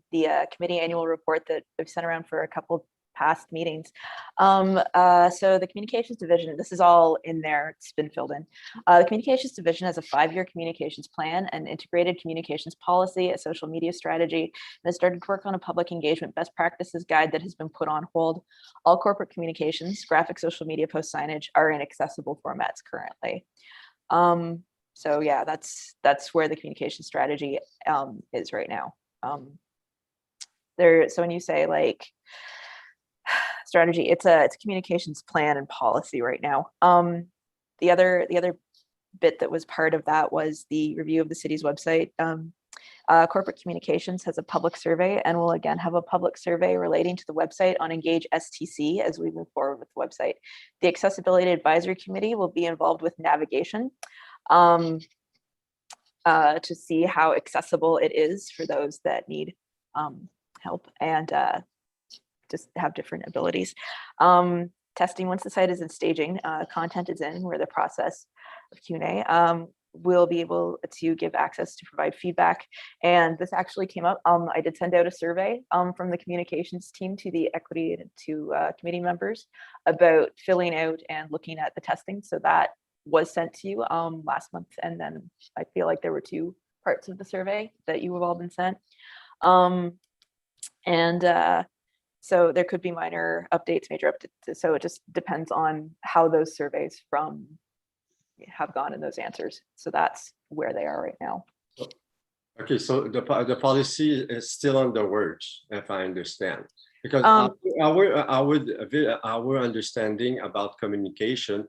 [SPEAKER 1] committee annual report that we've sent around for a couple past meetings. So the communications division, this is all in there, it's been filled in. The communications division has a 5-year communications plan, an integrated communications policy, a social media strategy, and has started to work on a public engagement best practices guide that has been put on hold. All corporate communications, graphic social media post signage are in accessible formats currently. So yeah, that's where the communication strategy is right now. So when you say like strategy, it's a communications plan and policy right now. The other bit that was part of that was the review of the city's website. Corporate communications has a public survey and will again have a public survey relating to the website on Engage STC as we move forward with the website. The Accessibility Advisory Committee will be involved with navigation to see how accessible it is for those that need help and just have different abilities. Testing, once the site is in staging, content is in, we're the process of Q&A, we'll be able to give access to provide feedback. And this actually came up, I did send out a survey from the communications team to the equity and to committee members about filling out and looking at the testing. So that was sent to you last month. And then I feel like there were 2 parts of the survey that you have all been sent. So there could be minor updates, major updates. So it just depends on how those surveys have gone in those answers. So that's where they are right now.
[SPEAKER 5] Okay, so the policy is still on the works, if I understand. Because our understanding about communication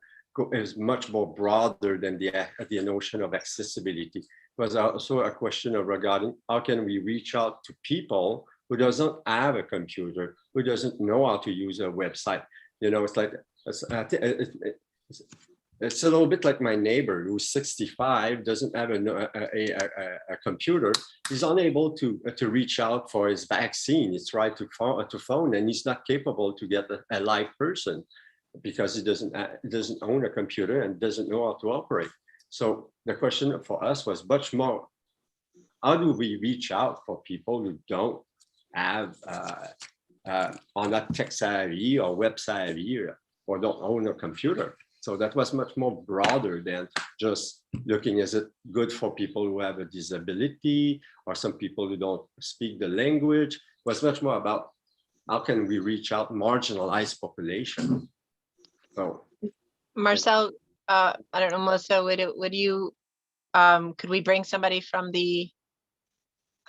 [SPEAKER 5] is much more broader than the notion of accessibility. It was also a question of regarding how can we reach out to people who doesn't have a computer, who doesn't know how to use a website. You know, it's like it's a little bit like my neighbor who's 65, doesn't have a computer. He's unable to reach out for his vaccine. He's tried to phone, and he's not capable to get a live person because he doesn't own a computer and doesn't know how to operate. So the question for us was much more, how do we reach out for people who don't have are not tech savvy or web savvy or don't own a computer? So that was much more broader than just looking, is it good for people who have a disability or some people who don't speak the language? It was much more about how can we reach out marginalized population. So
[SPEAKER 2] Marcel, I don't know, Melissa, would you, could we bring somebody from the,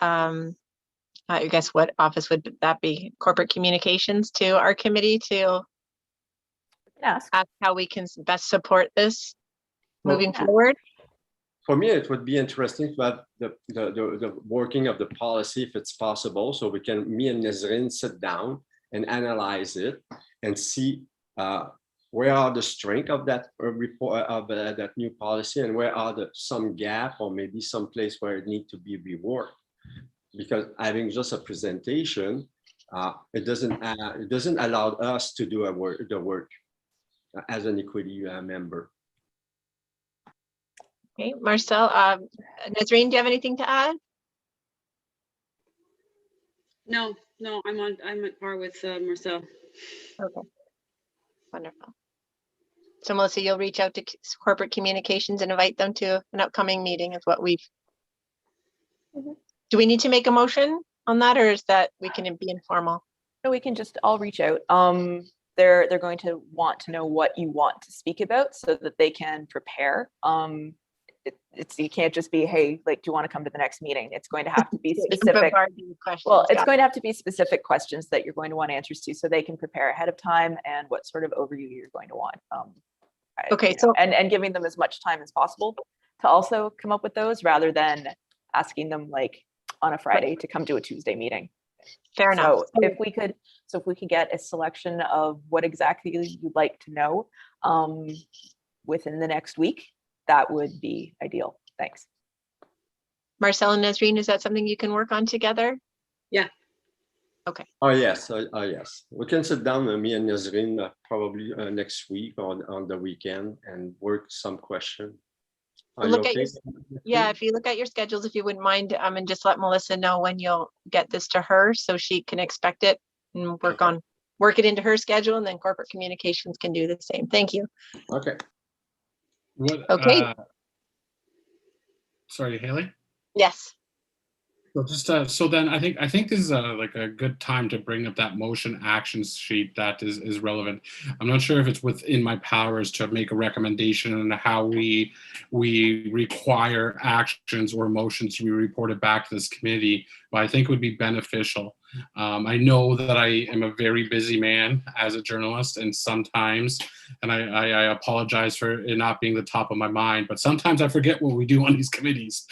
[SPEAKER 2] I guess what office would that be? Corporate communications to our committee to
[SPEAKER 1] Ask.
[SPEAKER 2] how we can best support this moving
[SPEAKER 1] Well,
[SPEAKER 2] forward?
[SPEAKER 5] for me, it would be interesting to have the working of the policy if it's possible. So we can, me and Nazreen, sit down and analyze it and see where are the strengths of that report of that new policy, and where are some gap or maybe some place where it needs to be reworked. Because having just a presentation, it doesn't allow us to do the work as an equity member.
[SPEAKER 2] Okay, Marcel, Nazreen, do you have anything to add?
[SPEAKER 9] No, I'm at par with Marcel.
[SPEAKER 2] Okay, wonderful. So Melissa, you'll reach out to corporate communications and invite them to an upcoming meeting is what we've. Do we need to make a motion on that, or is that we can be informal?
[SPEAKER 1] No, we can just all reach out. They're going to want to know what you want to speak about so that they can prepare. You can't just be, hey, like, do you want to come to the next meeting? It's going to have to be specific. Well, it's going to have to be specific questions that you're going to want answers to so they can prepare ahead of time and what sort of overview you're going to want.
[SPEAKER 2] Okay, so
[SPEAKER 1] and giving them as much time as possible to also come up with those rather than asking them like on a Friday to come to a Tuesday meeting.
[SPEAKER 2] Fair enough.
[SPEAKER 1] So if we could get a selection of what exactly you'd like to know within the next week, that would be ideal. Thanks.
[SPEAKER 2] Marcel and Nazreen, is that something you can work on together?
[SPEAKER 9] Yeah.
[SPEAKER 2] Okay.
[SPEAKER 5] Oh yes, yes. We can sit down, me and Nazreen, probably next week on the weekend and work some question.
[SPEAKER 2] Look at if you look at your schedules, if you wouldn't mind, and just let Melissa know when you'll get this to her so she can expect it and work it into her schedule, and then corporate communications can do the same. Thank you.
[SPEAKER 5] Okay.
[SPEAKER 2] Okay.
[SPEAKER 3] Sorry, Haley.
[SPEAKER 2] Yes.
[SPEAKER 3] So just so then I think this is like a good time to bring up that motion action sheet that is relevant. I'm not sure if it's within my powers to make a recommendation on how we require actions or motions to be reported back to this committee, but I think it would be beneficial. I know that I am a very busy man as a journalist, and sometimes, and I apologize for it not being the top of my mind, but sometimes I forget what we do on these committees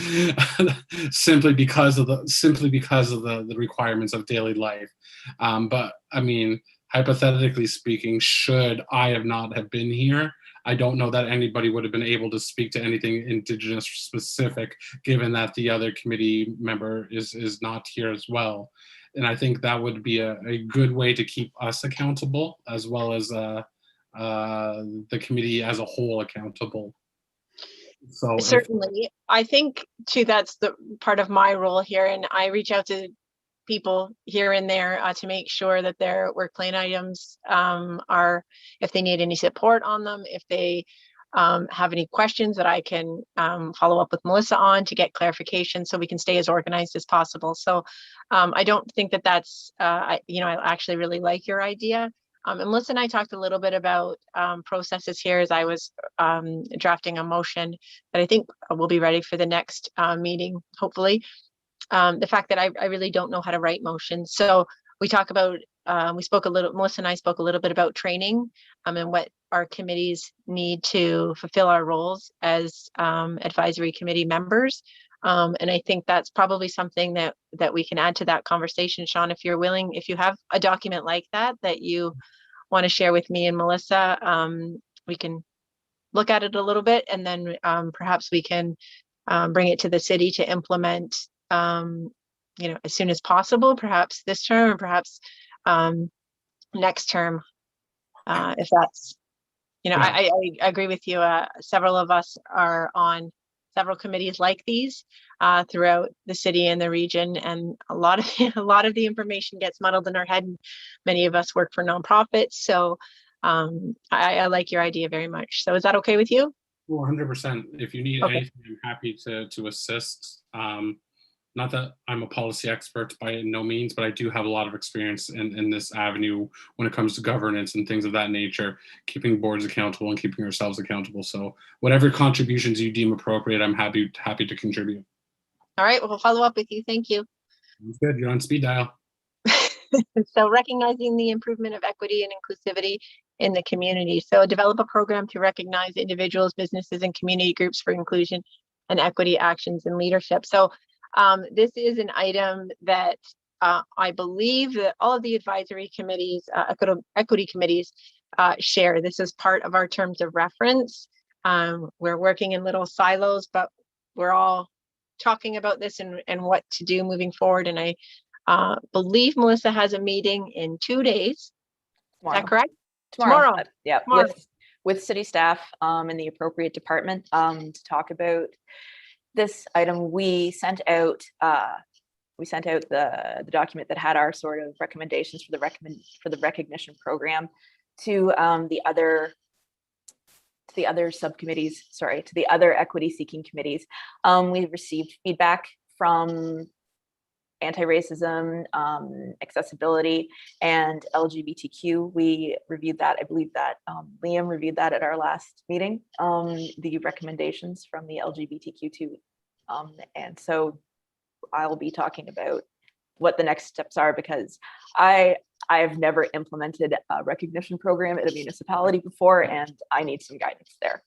[SPEAKER 3] simply because of the requirements of daily life. But I mean, hypothetically speaking, should I not have been here, I don't know that anybody would have been able to speak to anything Indigenous specific, given that the other committee member is not here as well. And I think that would be a good way to keep us accountable, as well as the committee as a whole accountable. So
[SPEAKER 2] certainly, I think too, that's the part of my role here, and I reach out to people here and there to make sure that their work plan items are, if they need any support on them, if they have any questions that I can follow up with Melissa on to get clarification so we can stay as organized as possible. So I don't think that that's, I actually really like your idea. And Melissa and I talked a little bit about processes here as I was drafting a motion that I think will be ready for the next meeting, hopefully. The fact that I really don't know how to write motions. So we talk about Melissa and I spoke a little bit about training and what our committees need to fulfill our roles as advisory committee members. And I think that's probably something that we can add to that conversation. Sean, if you're willing, if you have a document like that you want to share with me and Melissa, we can look at it a little bit, and then perhaps we can bring it to the city to implement, as soon as possible, perhaps this term, or perhaps next term, if that's, I agree with you. Several of us are on several committees like these throughout the city and the region, and a lot of the information gets muddled in our head. And many of us work for nonprofits, so I like your idea very much. So is that okay with you?
[SPEAKER 3] 100%. If you need
[SPEAKER 2] Okay.
[SPEAKER 3] anything, I'm happy to assist. Not that I'm a policy expert by no means, but I do have a lot of experience in this avenue when it comes to governance and things of that nature, keeping boards accountable and keeping ourselves accountable. So whatever contributions you deem appropriate, I'm happy to contribute.
[SPEAKER 2] All right, well, we'll follow up with you. Thank you.
[SPEAKER 3] Sounds good. You're on speed dial.
[SPEAKER 2] So recognizing the improvement of equity and inclusivity in the community. So develop a program to recognize individuals, businesses, and community groups for inclusion and equity actions and leadership. So this is an item that I believe that all of the advisory committees, equity committees share. This is part of our terms of reference. We're working in little silos, but we're all talking about this and what to do moving forward. And I believe Melissa has a meeting in 2 days.
[SPEAKER 1] Tomorrow.
[SPEAKER 2] Is that correct?
[SPEAKER 1] Tomorrow.
[SPEAKER 2] Tomorrow.
[SPEAKER 1] Yeah,
[SPEAKER 2] Tomorrow.
[SPEAKER 1] with city staff and the appropriate department to talk about this item. We sent out the document that had our sort of recommendations for the recognition program to the other subcommittees, to the other equity seeking committees. We received feedback from anti-racism, accessibility, and LGBTQ. We reviewed that. I believe that Liam reviewed that at our last meeting, the recommendations from the LGBTQ2. And so I'll be talking about what the next steps are, because I've never implemented a recognition program at a municipality before, and I need some guidance there.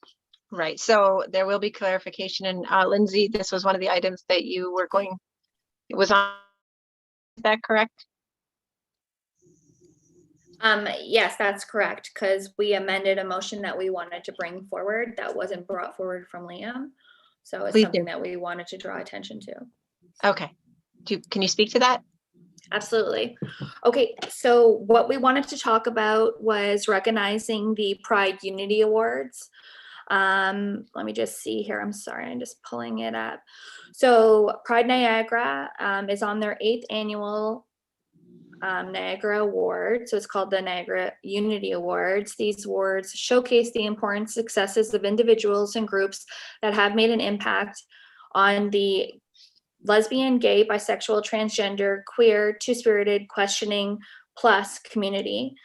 [SPEAKER 2] Right. So there will be clarification. And Lindsay, this was one of the items that you were going, it was on, is that correct?
[SPEAKER 4] Yes, that's correct, because we amended a motion that we wanted to bring forward that wasn't brought forward from Liam. So it's
[SPEAKER 2] Please
[SPEAKER 4] something
[SPEAKER 2] do.
[SPEAKER 4] that we wanted to draw attention to.
[SPEAKER 2] Okay. Can you speak to that?
[SPEAKER 4] Absolutely. Okay, so what we wanted to talk about was recognizing the Pride Unity Awards. Let me just see here. I'm sorry, I'm just pulling it up. So Pride Niagara is on their 8th annual Niagara Award. So it's called the Niagara Unity Awards. These awards showcase the important successes of individuals and groups that have made an impact on the lesbian, gay, bisexual, transgender, queer, two-spirited, questioning plus community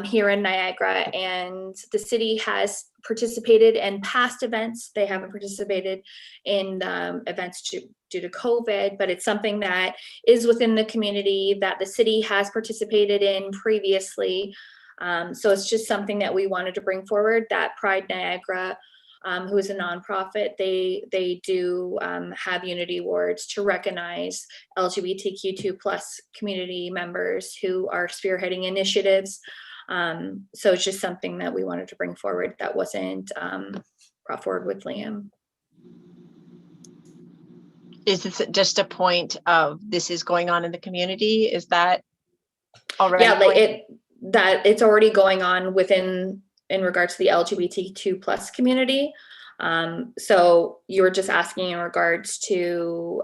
[SPEAKER 4] here in Niagara. And the city has participated in past events. They haven't participated in events due to COVID, but it's something that is within the community that the city has participated in previously. So it's just something that we wanted to bring forward, that Pride Niagara, who is a nonprofit, they do have Unity Awards to recognize LGBTQ2+ community members who are spearheading initiatives. So it's just something that we wanted to bring forward that wasn't brought forward with Liam.
[SPEAKER 2] Is this just a point of this is going on in the community? Is that already?
[SPEAKER 4] Yeah, like it's already going on in regards to the LGBTQ+ community. So you were just asking in regards to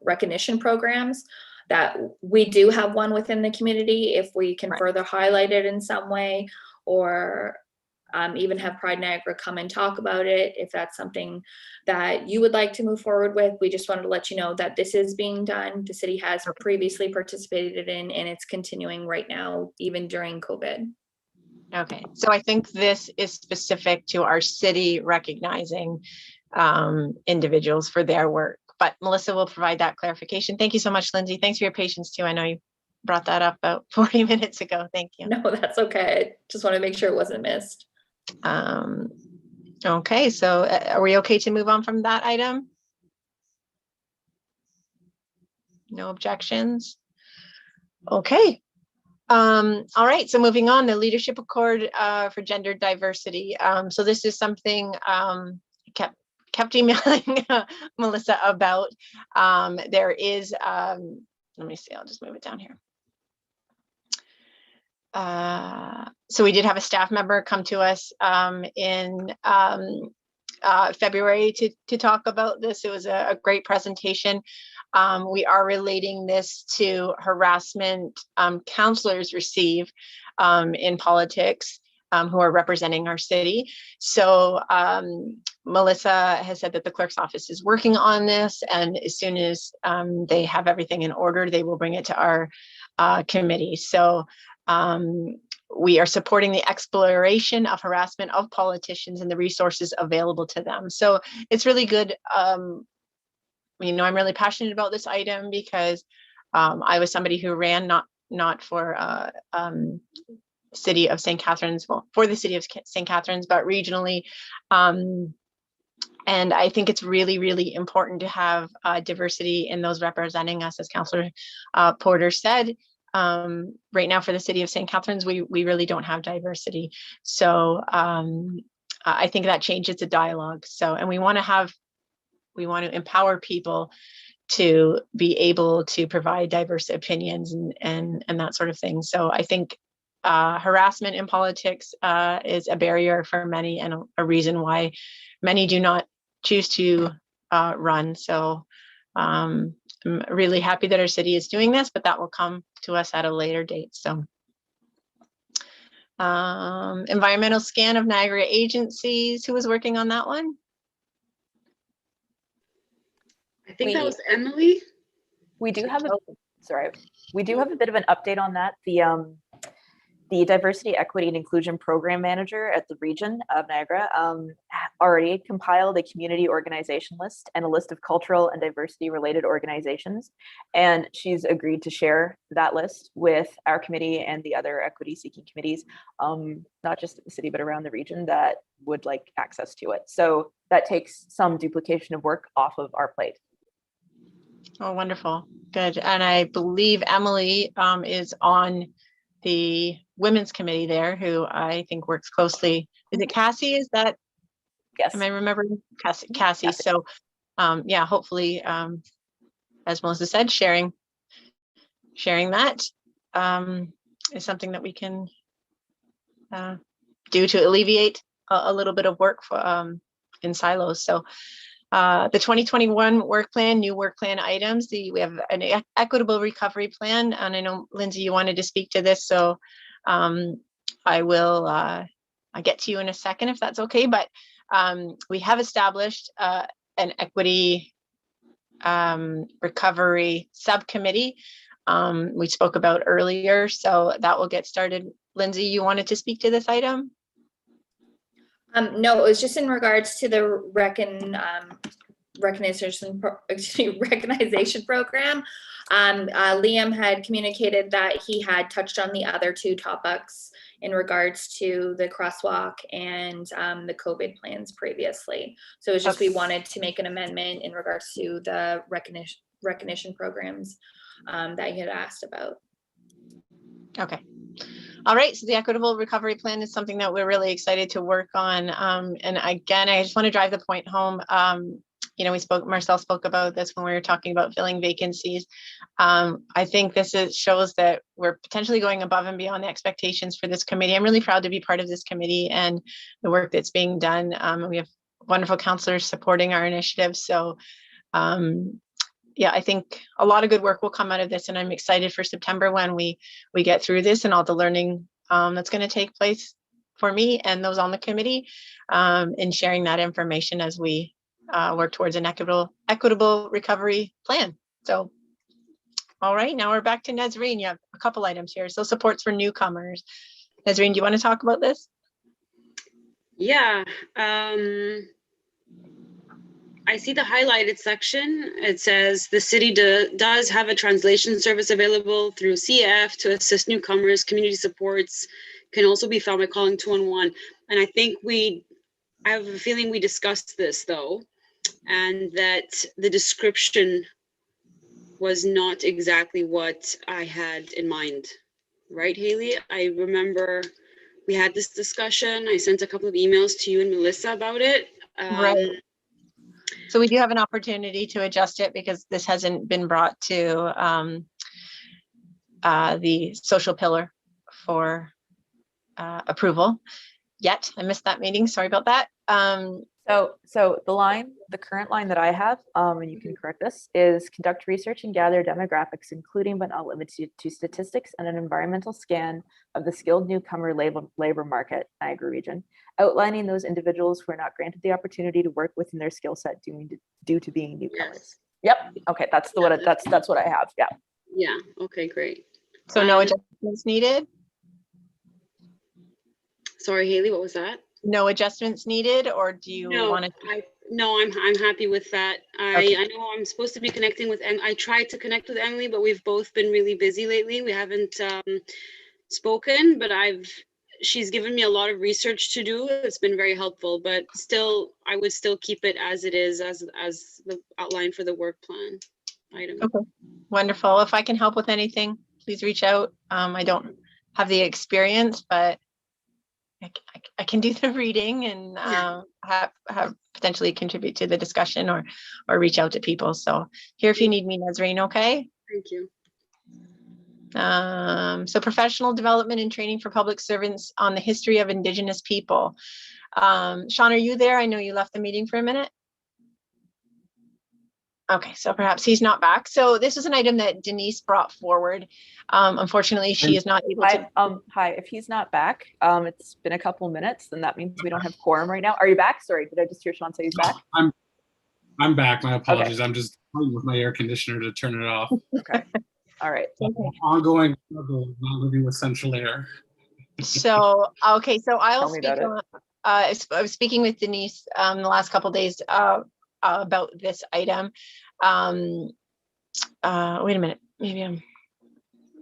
[SPEAKER 4] recognition programs, that we do have one within the community. If we can further highlight it in some way, or even have Pride Niagara come and talk about it, if that's something that you would like to move forward with. We just wanted to let you know that this is being done. The city has previously participated in, and it's continuing right now, even during COVID.
[SPEAKER 2] Okay, so I think this is specific to our city recognizing individuals for their work, but Melissa will provide that clarification. Thank you so much, Lindsay. Thanks for your patience too. I know brought that up about 40 minutes ago. Thank you.
[SPEAKER 4] No, that's okay. Just want to make sure it wasn't missed.
[SPEAKER 2] Okay, so are we okay to move on from that item? No objections? Okay. All right, so moving on, the Leadership Accord for Gender Diversity. So this is something kept emailing Melissa about. There is, let me see, I'll just move it down here. So we did have a staff member come to us in February to talk about this. It was a great presentation. We are relating this to harassment counselors receive in politics who are representing our city. So Melissa has said that the clerk's office is working on this, and as soon as they have everything in order, they will bring it to our committee. So we are supporting the exploration of harassment of politicians and the resources available to them. So it's really good. You know, I'm really passionate about this item because I was somebody who ran not for city of St. Catharines, well, for the city of St. Catharines, but regionally. And I think it's really, really important to have diversity in those representing us, as Councillor Porter said. Right now for the city of St. Catharines, we really don't have diversity. So I think that changes the dialogue. So, and we want to empower people to be able to provide diverse opinions and that sort of thing. So I think harassment in politics is a barrier for many, and a reason why many do not choose to run. So I'm really happy that our city is doing this, but that will come to us at a later date. So environmental scan of Niagara agencies. Who was working on that one?
[SPEAKER 9] I think that was Emily.
[SPEAKER 1] We do have we do have a bit of an update on that. The Diversity, Equity, and Inclusion Program Manager at the region of Niagara already compiled a community organization list and a list of cultural and diversity related organizations. And she's agreed to share that list with our committee and the other equity seeking committees, not just in the city, but around the region that would like access to it. So that takes some duplication of work off of our plate.
[SPEAKER 2] Oh, wonderful. Good. And I believe Emily is on the women's committee there, who I think works closely. Is it Cassie? Is that?
[SPEAKER 1] Yes.
[SPEAKER 2] Am I remembering? Cassie. So yeah, hopefully, as Melissa said, sharing that is something that we can do to alleviate a little bit of work for, in silos. So the 2021 work plan, new work plan items, we have an equitable recovery plan. And I know, Lindsay, you wanted to speak to this. So I will I'll get to you in a second if that's okay. But we have established an equity recovery subcommittee we spoke about earlier. So that will get started. Lindsay, you wanted to speak to this item?
[SPEAKER 4] No, it was just in regards to the recognition program. Liam had communicated that he had touched on the other two topics in regards to the crosswalk and the COVID plans previously. So it was just, we wanted to make an amendment in regards to the recognition programs that he had asked about. Okay. All right, so the equitable recovery plan is something that we're really excited to work on. And again, I just want to drive the point home. You know, Marcel spoke about this when we were talking about filling vacancies. I think this shows that we're potentially going above and beyond the expectations for this committee. I'm really proud to be part of this committee and the work that's being done. We have wonderful counselors supporting our initiatives. So yeah, I think a lot of good work will come out of this, and I'm excited for September when we get through this and all the learning that's going to take place for me and those on the committee in sharing that information as we work towards an equitable recovery plan. So, all right, now we're back to Nazreen. You have a couple items here. So supports for newcomers. Nazreen, do you want to talk about this?
[SPEAKER 9] Yeah. I see the highlighted section. It says the city does have a translation service available through CF to assist newcomers. Community supports can also be found by calling 211. And I think I have a feeling we discussed this though, and that the description was not exactly what I had in mind. Right, Haley? I remember we had this discussion. I sent a couple of emails to you and Melissa about it.
[SPEAKER 2] Right. So we do have an opportunity to adjust it because this hasn't been brought to the social pillar for approval yet. I missed that meeting. Sorry about that.
[SPEAKER 1] So the current line that I have, and you can correct this, is conduct research and gather demographics, including but not limited to statistics and an environmental scan of the skilled newcomer labor market, Niagara region, outlining those individuals who are not granted the opportunity to work within their skill set due to being newcomers.
[SPEAKER 9] Yes.
[SPEAKER 1] Yep. Okay, that's what I have. Yeah.
[SPEAKER 9] Yeah. Okay, great.
[SPEAKER 2] So no adjustments needed?
[SPEAKER 9] Sorry, Haley, what was that?
[SPEAKER 2] No adjustments needed, or do you want to?
[SPEAKER 9] No, I'm happy with that.
[SPEAKER 2] Okay.
[SPEAKER 9] I know I'm supposed to be connecting with, and I tried to connect with Emily, but we've both been really busy lately. We haven't spoken, but she's given me a lot of research to do. It's been very helpful, but still, I would still keep it as it is, as the outline for the work plan item.
[SPEAKER 2] Okay, wonderful. If I can help with anything, please reach out. I don't have the experience, but I can do the reading and have potentially contribute to the discussion or reach out to people. So here if you need me, Nazreen, okay?
[SPEAKER 9] Thank you.
[SPEAKER 2] So professional development and training for public servants on the history of Indigenous people. Sean, are you there? I know you left the meeting for a minute. Okay, so perhaps he's not back. So this is an item that Denise brought forward. Unfortunately, she is not able to.
[SPEAKER 1] Hi, if he's not back, it's been a couple minutes, then that means we don't have quorum right now. Are you back? Sorry, did I just hear Sean say he's back?
[SPEAKER 3] I'm back. My apologies.
[SPEAKER 1] Okay.
[SPEAKER 3] I'm just playing with my air conditioner to turn it off.
[SPEAKER 1] Okay. All right.
[SPEAKER 3] Ongoing struggle, not living with central air.
[SPEAKER 2] So, okay, so I'll
[SPEAKER 1] Tell me
[SPEAKER 2] speak
[SPEAKER 1] about
[SPEAKER 2] on, I was speaking with Denise the last couple of days about this item. Wait a minute, maybe am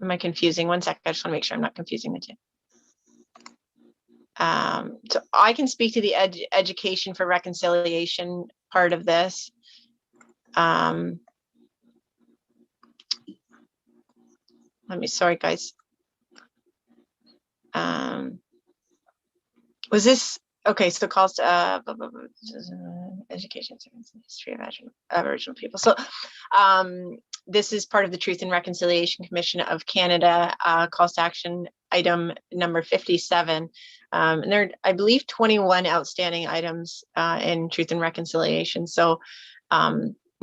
[SPEAKER 2] I confusing? One sec, I just want to make sure I'm not confusing the two. So I can speak to the education for reconciliation part of this. Sorry guys. Was this, okay, so calls to education history of Aboriginal people. So this is part of the Truth and Reconciliation Commission of Canada, calls to action item number 57. And there are, I believe, 21 outstanding items in Truth and Reconciliation. So,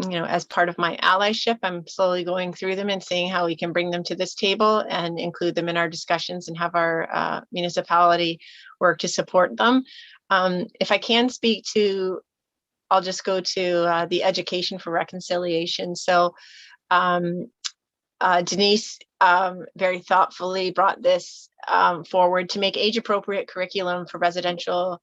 [SPEAKER 2] you know, as part of my allyship, I'm slowly going through them and seeing how we can bring them to this table and include them in our discussions and have our municipality work to support them. If I can speak to, I'll just go to the education for reconciliation. So Denise very thoughtfully brought this forward to make age-appropriate curriculum for residential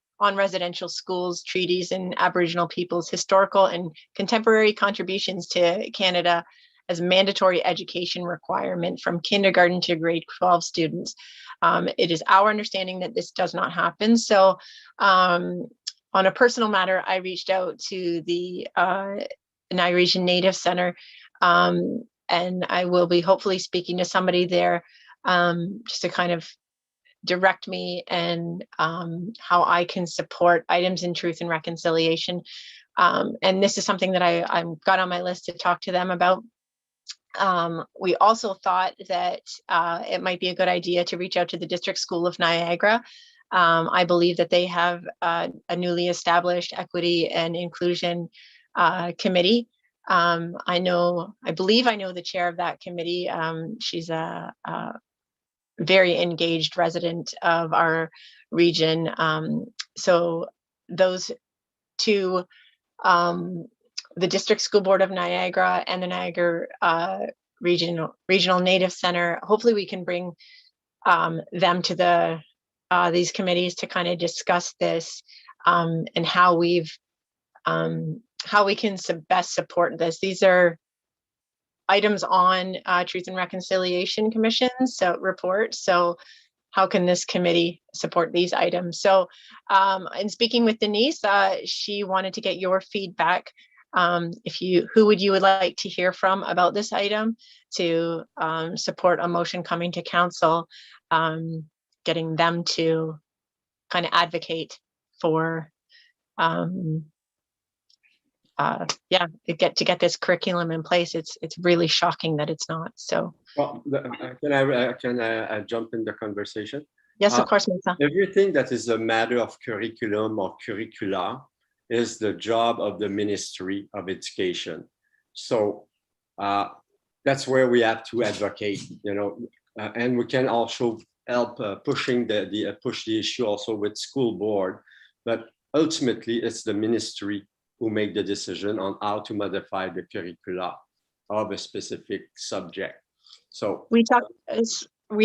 [SPEAKER 2] schools, treaties, and Aboriginal peoples' historical and contemporary contributions to Canada as a mandatory education requirement from kindergarten to grade 12 students. It is our understanding that this does not happen. So on a personal matter, I reached out to the Niagara Region Native Center, and I will be hopefully speaking to somebody there just to kind of direct me and how I can support items in Truth and Reconciliation. And this is something that I've got on my list to talk to them about. We also thought that it might be a good idea to reach out to the District School of Niagara. I believe that they have a newly established equity and inclusion committee. I believe I know the chair of that committee. She's a very engaged resident of our region. So those two, the District School Board of Niagara and the Niagara Regional Native Center, hopefully we can bring them to these committees to kind of discuss this and how we've how we can best support this. These are items on Truth and Reconciliation Commission's report. So how can this committee support these items? So in speaking with Denise, she wanted to get your feedback. Who would you like to hear from about this item to support a motion coming to council, getting them to kind of advocate for get this curriculum in place. It's really shocking that it's not. So
[SPEAKER 5] Well, can I jump in the conversation?
[SPEAKER 2] Yes, of course, Melissa.
[SPEAKER 5] Everything that is a matter of curriculum or curricula is the job of the Ministry of Education. So that's where we have to advocate, and we can also help push the issue also with school board. But ultimately, it's the ministry who make the decision on how to modify the curricula of a specific subject. So
[SPEAKER 2] we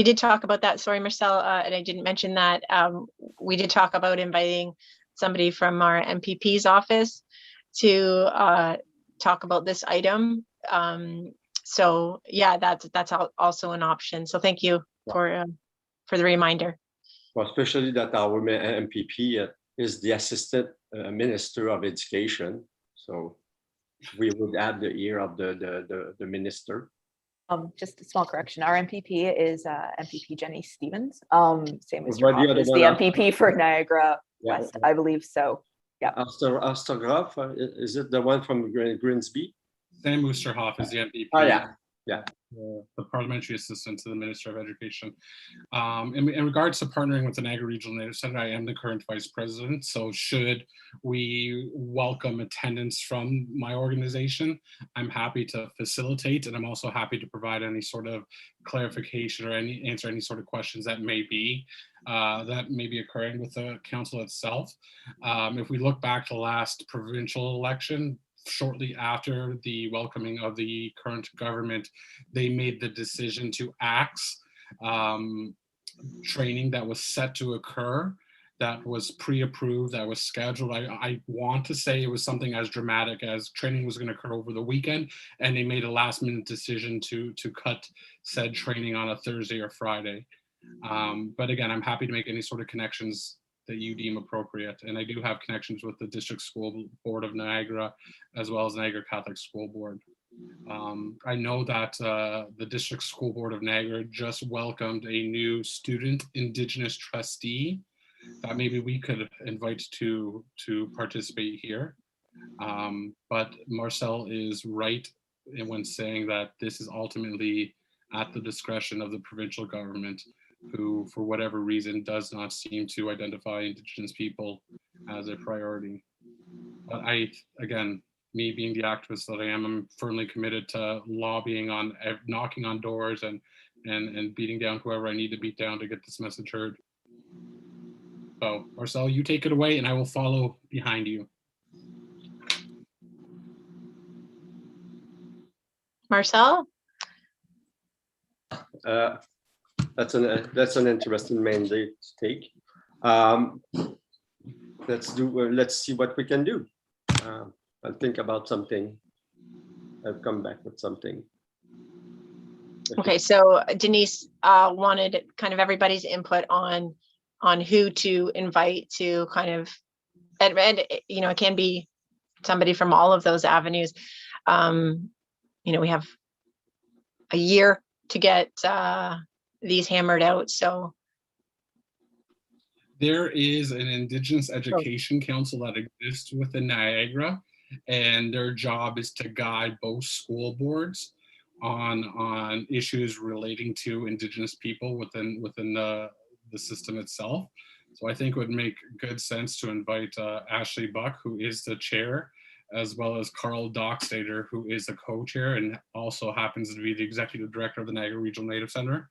[SPEAKER 2] did talk about that. Sorry, Marcel, and I didn't mention that. We did talk about inviting somebody from our MPP's office to talk about this item. So yeah, that's also an option. So thank you for the reminder.
[SPEAKER 5] Well, especially that our MPP is the Assistant Minister of Education. So we would add the ear of the minister.
[SPEAKER 1] Just a small correction. Our MPP is MPP Jenny Stevens. Same as
[SPEAKER 5] Well,
[SPEAKER 1] your is the MPP for Niagara West, I believe. So yeah.
[SPEAKER 5] Osterhoff, is it the one from Grimsby?
[SPEAKER 3] Sam Oosterhoff is the MPP.
[SPEAKER 5] Oh yeah.
[SPEAKER 3] The parliamentary assistant to the Minister of Education. In regards to partnering with the Niagara Regional Native Center, I am the current vice president. So should we welcome attendance from my organization, I'm happy to facilitate, and I'm also happy to provide any sort of clarification or answer any sort of questions that may be occurring with the council itself. If we look back to the last provincial election, shortly after the welcoming of the current government, they made the decision to axe training that was set to occur, that was pre-approved, that was scheduled. I want to say it was something as dramatic as training was going to occur over the weekend, and they made a last-minute decision to cut said training on a Thursday or Friday. But again, I'm happy to make any sort of connections that you deem appropriate. And I do have connections with the District School Board of Niagara, as well as Niagara Catholic School Board. I know that the District School Board of Niagara just welcomed a new student Indigenous trustee that maybe we could invite to participate here. But Marcel is right when saying that this is ultimately at the discretion of the provincial government, who, for whatever reason, does not seem to identify Indigenous people as a priority. But again, me being the activist that I am, I'm firmly committed to lobbying on, knocking on doors and beating down whoever I need to beat down to get this message heard. So, Marcel, you take it away and I will follow behind you.
[SPEAKER 2] Marcel?
[SPEAKER 5] That's an interesting mandate to take. Let's see what we can do. I'll think about something. I'll come back with something.
[SPEAKER 2] Okay, so Denise wanted kind of everybody's input on who to invite to kind of, and it can be somebody from all of those avenues. We have a year to get these hammered out. So
[SPEAKER 3] there is an Indigenous Education Council that exists within Niagara, and their job is to guide both school boards on issues relating to Indigenous people within the system itself. So I think it would make good sense to invite Ashley Buck, who is the chair, as well as Carl Dockstader, who is the co-chair and also happens to be the executive director of the Niagara Regional Native Center.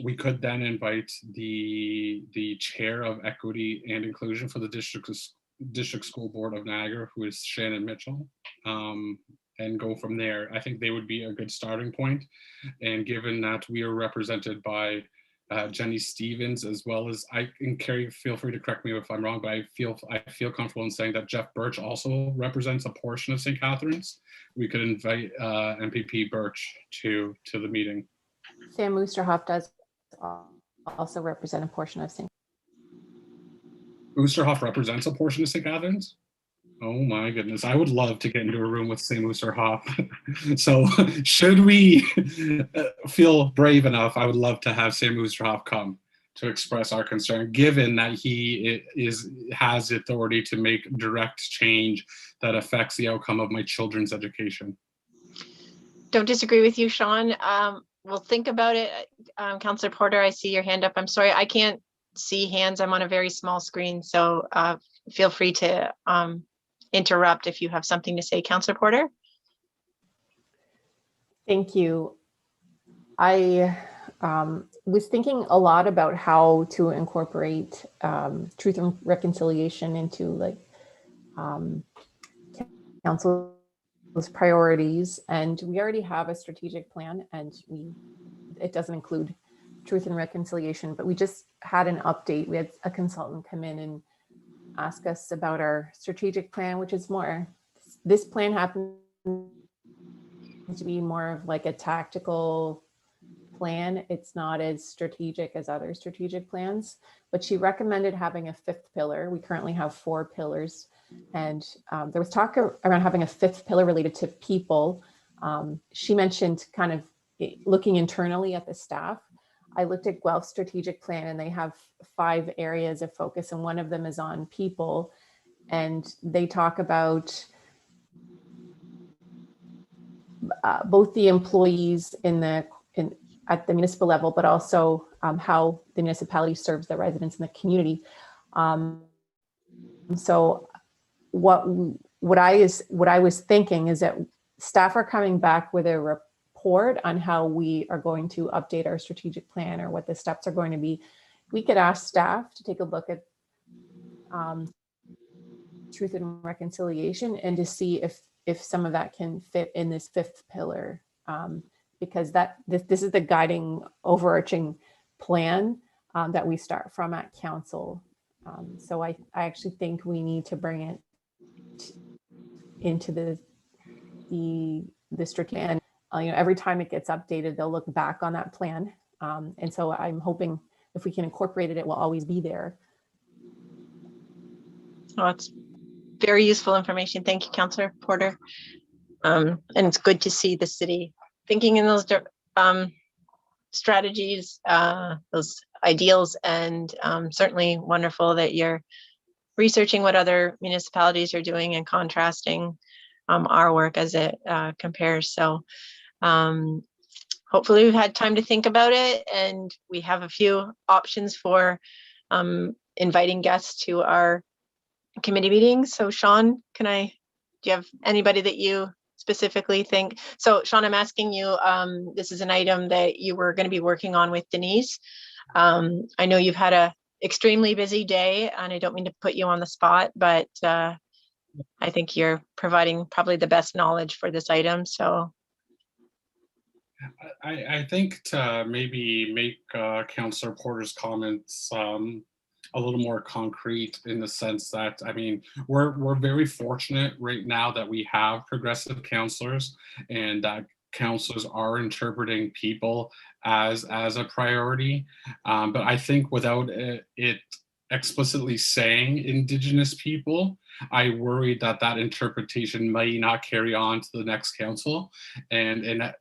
[SPEAKER 3] We could then invite the chair of equity and inclusion for the District School Board of Niagara, who is Shannon Mitchell, and go from there. I think they would be a good starting point. And given that we are represented by Jenny Stevens, as well as and Carrie, feel free to correct me if I'm wrong, but I feel comfortable in saying that Jeff Birch also represents a portion of St. Catharines. We could invite MPP Birch to the meeting.
[SPEAKER 8] Sam Oosterhoff does also represent a portion of St.
[SPEAKER 3] Oosterhoff represents a portion of St. Catharines? Oh my goodness, I would love to get into a room with Sam Oosterhoff. So should we feel brave enough, I would love to have Sam Oosterhoff come to express our concern, given that he has the authority to make direct change that affects the outcome of my children's education.
[SPEAKER 2] Don't disagree with you, Sean. We'll think about it. Councillor Porter, I see your hand up. I'm sorry, I can't see hands. I'm on a very small screen, so feel free to interrupt if you have something to say. Councillor Porter?
[SPEAKER 8] Thank you. I was thinking a lot about how to incorporate truth and reconciliation into like council's priorities, and we already have a strategic plan, and it doesn't include truth and reconciliation, but we just had an update. We had a consultant come in and ask us about our strategic plan, which is more, this plan happens to be more of like a tactical plan. It's not as strategic as other strategic plans, but she recommended having a fifth pillar. We currently have 4 pillars, and there was talk around having a fifth pillar related to people. She mentioned kind of looking internally at the staff. I looked at Guelph's strategic plan, and they have 5 areas of focus, and one of them is on people. And they talk about both the employees at the municipal level, but also how the municipality serves the residents in the community. So what I was thinking is that staff are coming back with a report on how we are going to update our strategic plan or what the steps are going to be. We could ask staff to take a look at truth and reconciliation and to see if some of that can fit in this fifth pillar, because this is the guiding overarching plan that we start from at council. So I actually think we need to bring it into the strategic plan. Every time it gets updated, they'll look back on that plan. And so I'm hoping if we can incorporate it, it will always be there.
[SPEAKER 2] Oh, it's very useful information. Thank you, Councillor Porter. And it's good to see the city thinking in those strategies, those ideals, and certainly wonderful that you're researching what other municipalities are doing and contrasting our work as it compares. So hopefully we've had time to think about it, and we have a few options for inviting guests to our committee meetings. So Sean, do you have anybody that you specifically think? So Sean, I'm asking you, this is an item that you were going to be working on with Denise. I know you've had a extremely busy day, and I don't mean to put you on the spot, but I think you're providing probably the best knowledge for this item. So
[SPEAKER 3] I think to maybe make Councillor Porter's comments a little more concrete, in the sense that, I mean, we're very fortunate right now that we have progressive councillors, and that councillors are interpreting people as a priority. But I think without it explicitly saying Indigenous people, I worry that interpretation might not carry on to the next council, and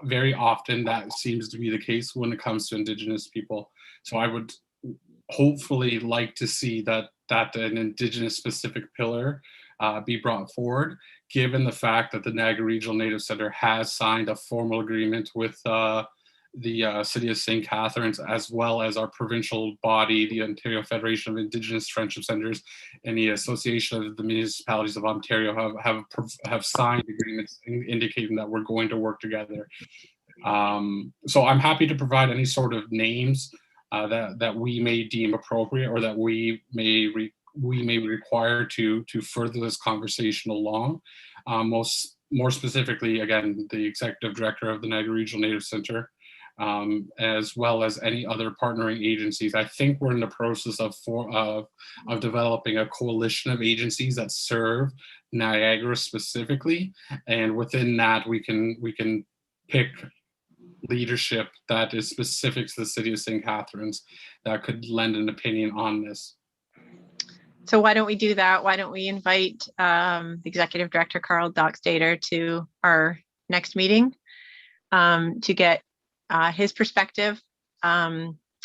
[SPEAKER 3] very often that seems to be the case when it comes to Indigenous people. So I would hopefully like to see that an Indigenous specific pillar be brought forward, given the fact that the Niagara Regional Native Centre has signed a formal agreement with the City of St. Catharines, as well as our provincial body, the Ontario Federation of Indigenous Friendship Centres, and the Association of the Municipalities of Ontario have signed agreements indicating that we're going to work together. So I'm happy to provide any sort of names that we may deem appropriate, or that we may require to further this conversation along. More specifically, again, the Executive Director of the Niagara Regional Native Centre, as well as any other partnering agencies. I think we're in the process of developing a coalition of agencies that serve Niagara specifically, and within that we can pick leadership that is specific to the city of St. Catharines that could lend an opinion on this.
[SPEAKER 2] So why don't we do that? Why don't we invite the Executive Director, Carl Dockstader, to our next meeting to get his perspective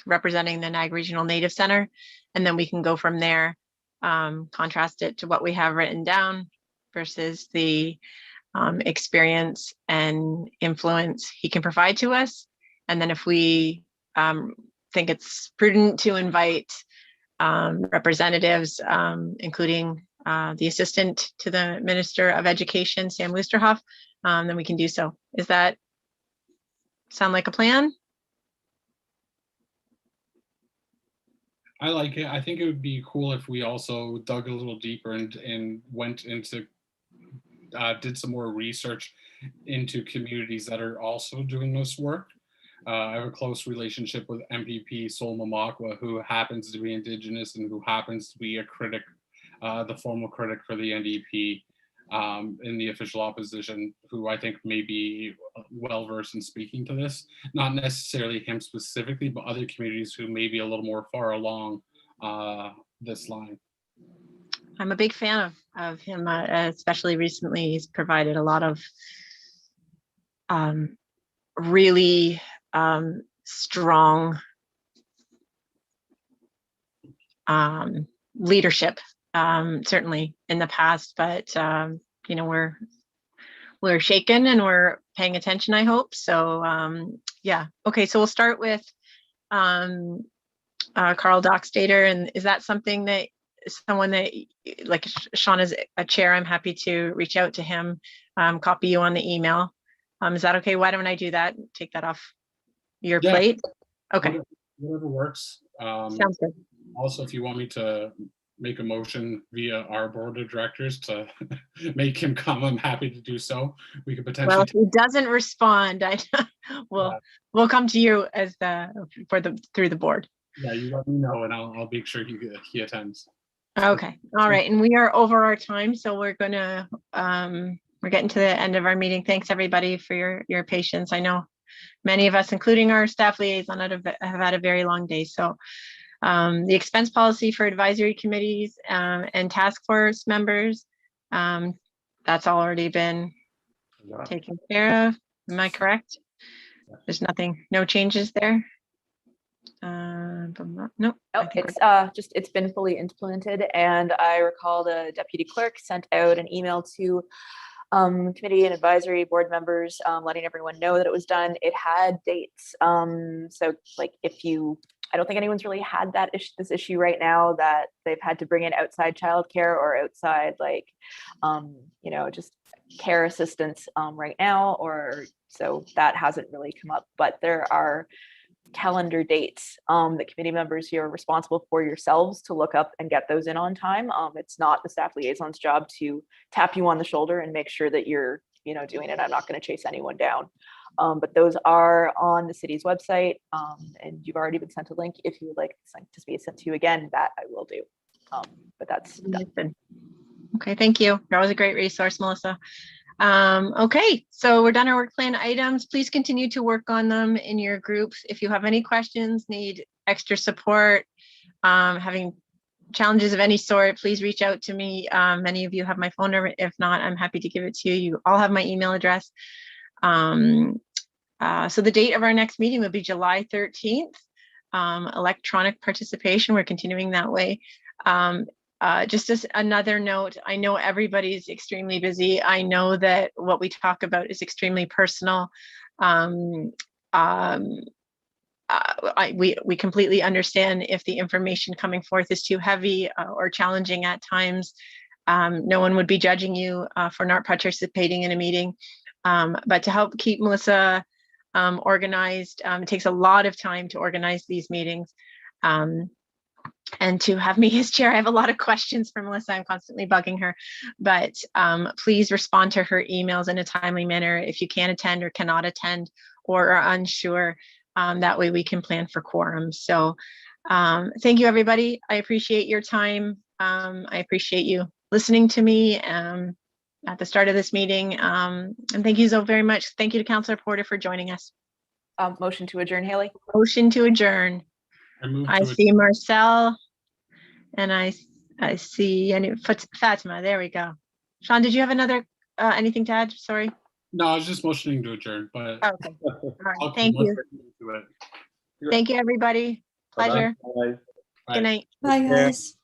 [SPEAKER 2] representing the Niagara Regional Native Center, and then we can go from there, contrast it to what we have written down versus the experience and influence he can provide to us. And then if we think it's prudent to invite representatives, including the Assistant to the Minister of Education, Sam Lusterhoff, then we can do so. Is that sound like a plan?
[SPEAKER 3] I like it. I think it would be cool if we also dug a little deeper and went into, did some more research into communities that are also doing this work. I have a close relationship with MPP Sol Mamakwa, who happens to be Indigenous and who happens to be a critic, the formal critic for the NDP in the official opposition, who I think may be well-versed in speaking to this. Not necessarily him specifically, but other communities who may be a little more far along this line.
[SPEAKER 2] I'm a big fan of him, especially recently. He's provided a lot of really strong leadership, certainly in the past, but you know, we're shaken and we're paying attention, I hope. So yeah, okay, so we'll start with Carl Dockstader. And is that something that someone that, like Sean is a chair, I'm happy to reach out to him, copy you on the email. Is that okay? Why don't I do that? Take that off your plate. Okay.
[SPEAKER 3] Whatever works.
[SPEAKER 2] Sounds good.
[SPEAKER 3] Also, if you want me to make a motion via our board of directors to make him come, I'm happy to do so. We could potentially.
[SPEAKER 2] Well, if he doesn't respond, we'll come to you as through the board.
[SPEAKER 3] Yeah, you let me know, and I'll make sure he attends.
[SPEAKER 2] Okay. All right. And we are over our time, so we're gonna we're getting to the end of our meeting. Thanks everybody for your patience. I know many of us, including our staff liaison, have had a very long day. So the expense policy for advisory committees and task force members, that's already been taken care of. Am I correct? There's no changes there. No,
[SPEAKER 1] it's been fully implemented, and I recall the deputy clerk sent out an email to committee and advisory board members, letting everyone know that it was done. It had dates, so like I don't think anyone's really had this issue right now that they've had to bring in outside childcare or outside just care assistance right now, or so that hasn't really come up. But there are calendar dates that committee members, you're responsible for yourselves to look up and get those in on time. It's not the staff liaison's job to tap you on the shoulder and make sure that you're doing it. I'm not going to chase anyone down, but those are on the city's website, and you've already been sent a link. If you would like to be sent to you again, that I will do, but that's done.
[SPEAKER 2] Okay, thank you. That was a great resource, Melissa. Okay, so we're done our work plan items. Please continue to work on them in your groups. If you have any questions, need extra support, having challenges of any sort, please reach out to me. Many of you have my phone number. If not, I'm happy to give it to you. You all have my email address. So the date of our next meeting will be July 13th. Electronic participation, we're continuing that way. Just as another note, I know everybody's extremely busy. I know that what we talk about is extremely personal. We completely understand if the information coming forth is too heavy or challenging at times. No one would be judging you for not participating in a meeting. But to help keep Melissa organized, it takes a lot of time to organize these meetings. And to have me as chair, I have a lot of questions for Melissa. I'm constantly bugging her, but please respond to her emails in a timely manner. If you can't attend or cannot attend or are unsure, That way we can plan for quorums. So thank you, everybody. I appreciate your time. I appreciate you listening to me at the start of this meeting. And thank you so very much. Thank you to Councillor Porter for joining us.
[SPEAKER 1] Motion to adjourn, Haley.
[SPEAKER 2] Motion to adjourn. I see Marcel and I see Fatima. There we go. Sean, did you have another anything to add? Sorry.
[SPEAKER 3] No, I was just motioning to adjourn, but
[SPEAKER 2] Okay. All right. Thank you. Thank you, everybody. Pleasure.
[SPEAKER 5] Bye-bye.
[SPEAKER 3] Bye.
[SPEAKER 2] Good night.
[SPEAKER 7] Bye, guys.